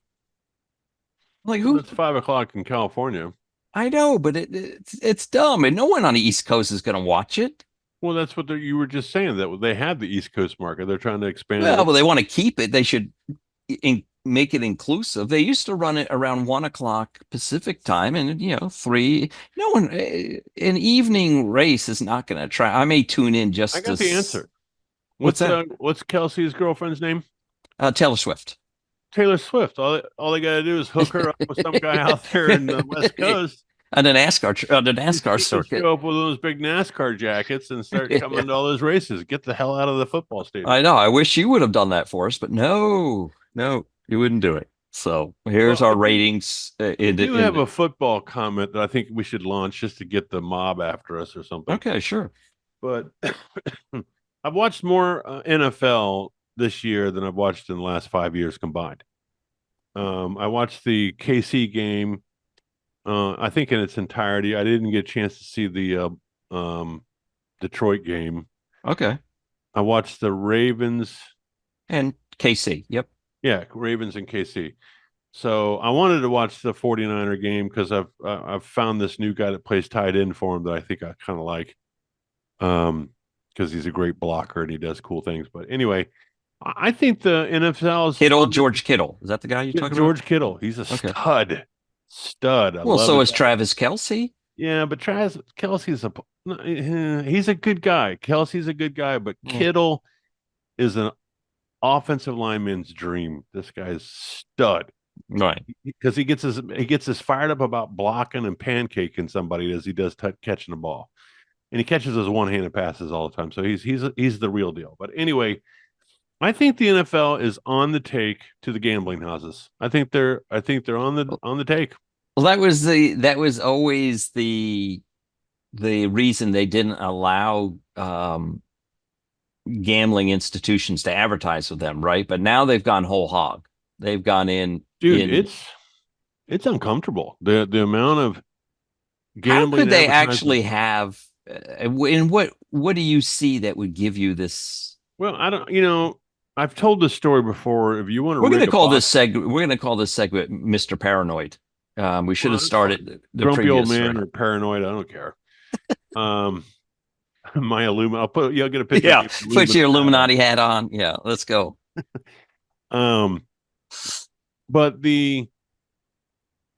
Speaker 2: Like
Speaker 3: Well,
Speaker 2: who?
Speaker 3: it's 5 o'clock in California.
Speaker 2: I know, but it's dumb, and no one on the East Coast is going to watch it.
Speaker 3: Well, that's what you were just saying, that they have the East Coast market. They're trying to expand it.
Speaker 2: Well, they want to keep it. They should make it inclusive. They used to run it around 1 o'clock Pacific time, and 3. No one, an evening race is not going to try. I may tune in just
Speaker 3: I got the answer.
Speaker 2: What's that?
Speaker 3: What's Kelsey's girlfriend's name?
Speaker 2: Taylor Swift.
Speaker 3: Taylor Swift. All they got to do is hook her up with some guy out there in the West Coast.
Speaker 2: On the NASCAR circuit.
Speaker 3: Show up with those big NASCAR jackets and start coming to all those races. Get the hell out of the football stadium.
Speaker 2: I know. I wish you would have done that for us, but no, you wouldn't do it. So here's our ratings.
Speaker 3: You have a football comment that I think we should launch just to get the mob after us or something.
Speaker 2: Okay, sure.
Speaker 3: But I've watched more NFL this year than I've watched in the last 5 years combined. I watched the KC game, I think in its entirety. I didn't get a chance to see the Detroit game.
Speaker 2: Okay.
Speaker 3: I watched the Ravens
Speaker 2: and KC. Yep.
Speaker 3: Yeah, Ravens and KC. So I wanted to watch the 49er game because I've found this new guy that plays tight end for him that I think I kind of like. Because he's a great blocker and he does cool things. But anyway, I think the NFL's
Speaker 2: George Kittle. Is that the guy you're talking about?
Speaker 3: George Kittle. He's a stud. Stud.
Speaker 2: Well, so is Travis Kelce.
Speaker 3: Yeah, but Travis Kelce's he's a good guy. Kelce's a good guy, but Kittle is an offensive lineman's dream. This guy's stud.
Speaker 2: Right.
Speaker 3: Because he gets as fired up about blocking and pancaking somebody as he does catching the ball. And he catches those one-handed passes all the time. So he's the real deal. But anyway, I think the NFL is on the take to the gambling houses. I think they're on the take.
Speaker 2: Well, that was always the reason they didn't allow gambling institutions to advertise with them, right? But now they've gone whole hog. They've gone in.
Speaker 3: Dude, it's uncomfortable. The amount of gambling.
Speaker 2: How could they actually have? And what do you see that would give you this?
Speaker 3: Well, I don't. I've told this story before. If you want to,
Speaker 2: we're going to call this segment. We're going to call this segment "Mr. Paranoid." We should have started the
Speaker 3: grumpy old man
Speaker 2: story.
Speaker 3: Or paranoid. I don't care. My I'll get a picture.
Speaker 2: Yeah, put your Illuminati hat on. Yeah, let's go.
Speaker 3: Um, but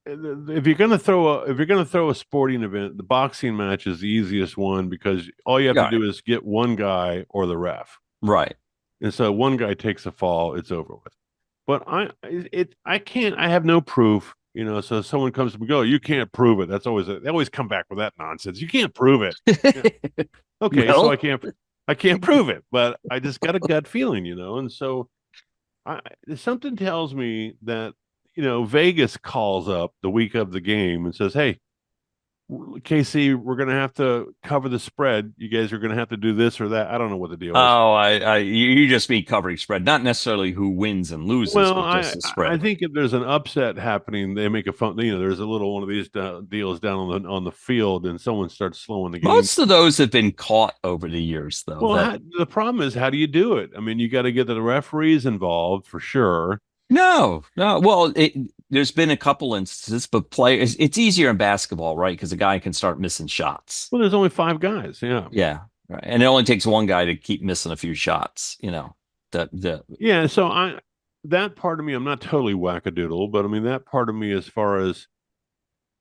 Speaker 3: if you're gonna throw a sporting event, the boxing match is the easiest one because all you have to
Speaker 2: Yeah,
Speaker 3: do is get one guy or the ref,
Speaker 2: right.
Speaker 3: and so one guy takes a fall, it's over with. But I can't. I have no proof. So someone comes to me, go, you can't prove it. They always come back with that nonsense. You can't prove it. Yeah. Okay, so
Speaker 2: Well,
Speaker 3: I can't prove it, but I just got a gut feeling. And so I something tells me that Vegas calls up the week of the game and says, "Hey, KC, we're going to have to cover the spread. You guys are going to have to do this or that." I don't know what the deal is.
Speaker 2: oh, you just mean covering spread, not necessarily who wins and loses,
Speaker 3: Well,
Speaker 2: but just the
Speaker 3: I
Speaker 2: spread.
Speaker 3: think if there's an upset happening, they make a fun. There's a little one of these deals down on the field, and someone starts slowing the game.
Speaker 2: Most of those have been caught over the years, though.
Speaker 3: Well, the problem is, how do you do it? I mean, you got to get the referees involved for sure.
Speaker 2: No, no. Well, there's been a couple instances, but players, it's easier in basketball, right? Because a guy can start missing shots.
Speaker 3: Well, there's only five guys. Yeah.
Speaker 2: Yeah, right. And it only takes one guy to keep missing a few shots.
Speaker 3: Yeah. So that part of me, I'm not totally wackadoodle, but I mean, that part of me, as far as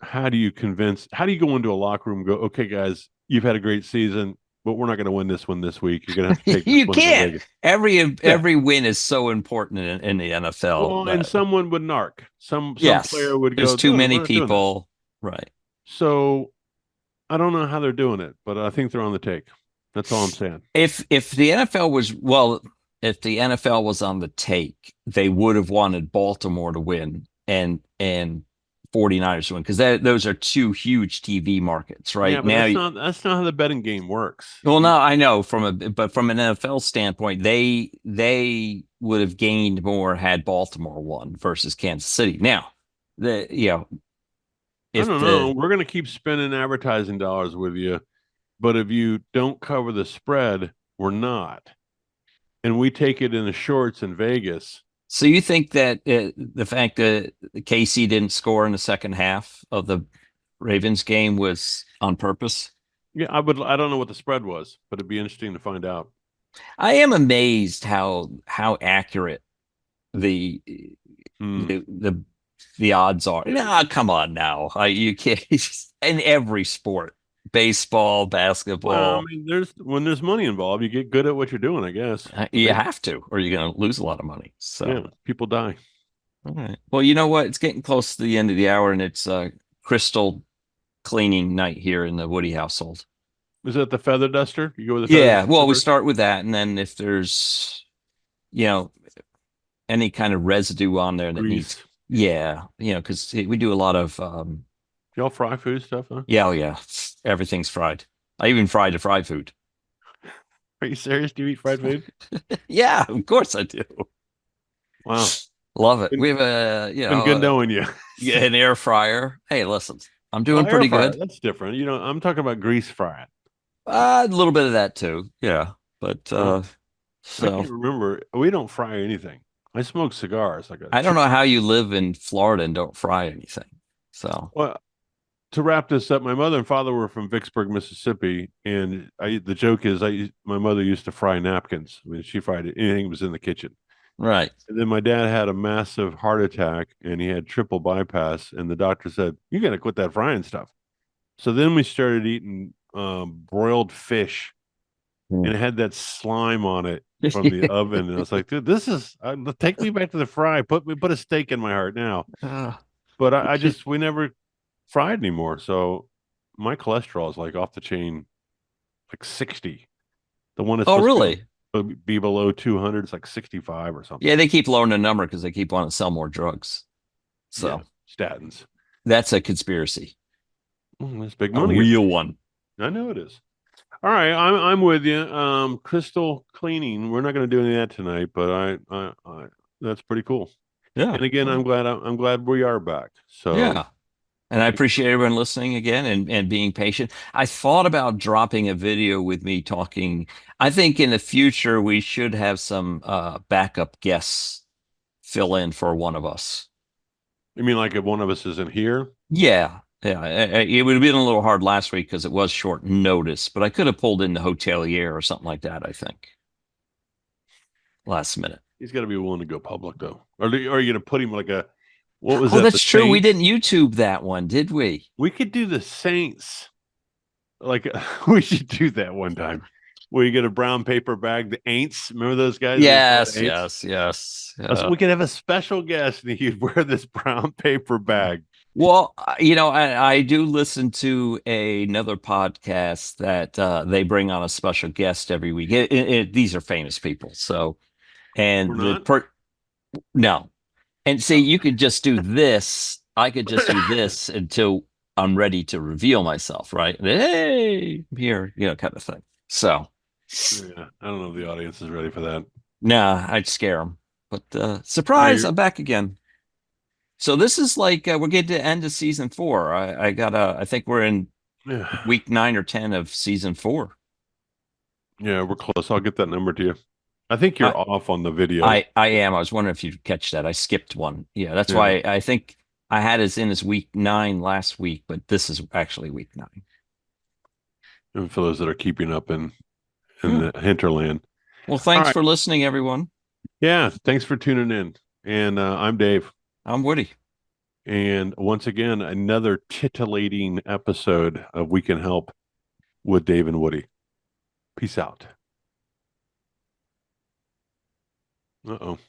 Speaker 3: how do you go into a locker room and go, okay, guys, you've had a great season, but we're not going to win this one this week. You're going to have to take this
Speaker 2: You
Speaker 3: one to
Speaker 2: can't.
Speaker 3: Vegas.
Speaker 2: Every win is so important in the NFL.
Speaker 3: Well, and someone would narc. Some
Speaker 2: Yes,
Speaker 3: player would
Speaker 2: there's
Speaker 3: go,
Speaker 2: too
Speaker 3: "No,
Speaker 2: many
Speaker 3: we're not doing this."
Speaker 2: people. Right.
Speaker 3: So I don't know how they're doing it, but I think they're on the take. That's all I'm saying.
Speaker 2: If the NFL was if the NFL was on the take, they would have wanted Baltimore to win and 49ers to win because those are two huge TV markets, right?
Speaker 3: Yeah, but
Speaker 2: Now,
Speaker 3: that's not how the betting game works.
Speaker 2: well, no, I know but from an NFL standpoint, they would have gained more had Baltimore won versus Kansas City. Now,
Speaker 3: I
Speaker 2: if
Speaker 3: don't know. We're going to keep spending advertising dollars with you, but if you don't cover the spread, we're not. And we take it in the shorts in Vegas.
Speaker 2: So you think that the fact that KC didn't score in the second half of the Ravens game was on purpose?
Speaker 3: Yeah, I don't know what the spread was, but it'd be interesting to find out.
Speaker 2: I am amazed how accurate the
Speaker 3: Hmm.
Speaker 2: the odds are. Nah, come on now. You can't in every sport, baseball,
Speaker 3: Well, I
Speaker 2: basketball.
Speaker 3: mean, when there's money involved, you get good at what you're doing, I guess.
Speaker 2: You have to, or you're going to lose a lot of money.
Speaker 3: Yeah,
Speaker 2: So,
Speaker 3: people die.
Speaker 2: all right. Well, you know what? It's getting close to the end of the hour, and it's crystal cleaning night here in the Woody household.
Speaker 3: Is that the feather duster? You go with the feather
Speaker 2: Yeah,
Speaker 3: duster
Speaker 2: well, we
Speaker 3: first?
Speaker 2: start with that, and then if there's, you know, any kind of residue on there that needs,
Speaker 3: Grease.
Speaker 2: yeah, because we do a lot of,
Speaker 3: Y'all fry food stuff, huh?
Speaker 2: yeah, oh yeah, everything's fried. I even fried the fried food.
Speaker 3: Are you serious? Do you eat fried food?
Speaker 2: Yeah, of course I do.
Speaker 3: Wow.
Speaker 2: Love it.
Speaker 3: Been,
Speaker 2: We have
Speaker 3: been good knowing you.
Speaker 2: an air fryer. Hey, listen, I'm doing
Speaker 3: Air
Speaker 2: pretty
Speaker 3: fryer,
Speaker 2: good.
Speaker 3: that's different. I'm talking about grease frying.
Speaker 2: A little bit of that too. Yeah, but
Speaker 3: Wow. I
Speaker 2: so
Speaker 3: can't remember. We don't fry anything. I smoke cigars like a
Speaker 2: I don't know how you live in Florida and don't fry anything. So.
Speaker 3: Well, to wrap this up, my mother and father were from Vicksburg, Mississippi, and the joke is my mother used to fry napkins. I mean, she fried anything that was in the kitchen.
Speaker 2: Right.
Speaker 3: And then my dad had a massive heart attack and he had triple bypass, and the doctor said, "You got to quit that frying stuff." So then we started eating broiled fish, and it had that slime on it from the oven, and I was like, "Dude, this is take me back to the fry. Put a steak in my heart now."
Speaker 2: Uh,
Speaker 3: But we never fried anymore. So my cholesterol is like off the chain, like 60. The one that's
Speaker 2: oh,
Speaker 3: supposed
Speaker 2: really?
Speaker 3: to be below 200 is like 65 or something.
Speaker 2: Yeah, they keep lowering the number because they keep wanting to sell more drugs.
Speaker 3: Yeah,
Speaker 2: So
Speaker 3: statins.
Speaker 2: that's a conspiracy,
Speaker 3: That's big
Speaker 2: a
Speaker 3: money.
Speaker 2: real one.
Speaker 3: I know it is. All right, I'm with you. Crystal cleaning. We're not going to do any of that tonight, but I that's pretty cool.
Speaker 2: Yeah.
Speaker 3: And again, I'm glad we are back. So
Speaker 2: Yeah. And I appreciate everyone listening again and being patient. I thought about dropping a video with me talking. I think in the future we should have some backup guests fill in for one of us.
Speaker 3: you mean like if one of us isn't here?
Speaker 2: Yeah. Yeah. It would have been a little hard last week because it was short notice, but I could have pulled in the hotelier or something like that, I think. Last minute.
Speaker 3: He's got to be willing to go public though. Or are you going to put him like a what was
Speaker 2: Oh,
Speaker 3: that?
Speaker 2: that's
Speaker 3: The
Speaker 2: true. We
Speaker 3: Saints?
Speaker 2: didn't YouTube that one, did we?
Speaker 3: We could do the Saints. Like we should do that one time. Where you get a brown paper bag, the Aints. Remember those guys?
Speaker 2: Yes,
Speaker 3: The
Speaker 2: yes, yes.
Speaker 3: We could have a special guest and he'd wear this brown paper bag.
Speaker 2: Well, I do listen to another podcast that they bring on a special guest every week. These are famous people, so
Speaker 3: We're
Speaker 2: and
Speaker 3: not?
Speaker 2: no, and see, you could just do this. I could just do this until I'm ready to reveal myself, right? Hey, I'm here, kind of thing. So,
Speaker 3: Yeah, I don't know if the audience is ready for that.
Speaker 2: nah, I'd scare them. But surprise, I'm back again. So this is like we're getting to the end of season 4. I think we're in week 9 or 10 of season 4.
Speaker 3: Yeah, we're close. I'll get that number to you. I think you're off on the video.
Speaker 2: I am. I was wondering if you'd catch that. I skipped one. Yeah, that's why I think I had us in as week 9 last week, but this is actually week 9.
Speaker 3: And for those that are keeping up in the hinterland.
Speaker 2: Well, thanks for listening, everyone.
Speaker 3: Yeah, thanks for tuning in. And I'm Dave.
Speaker 2: I'm Woody.
Speaker 3: And once again, another titillating episode of We Can Help with Dave and Woody. Peace out. Uh-oh.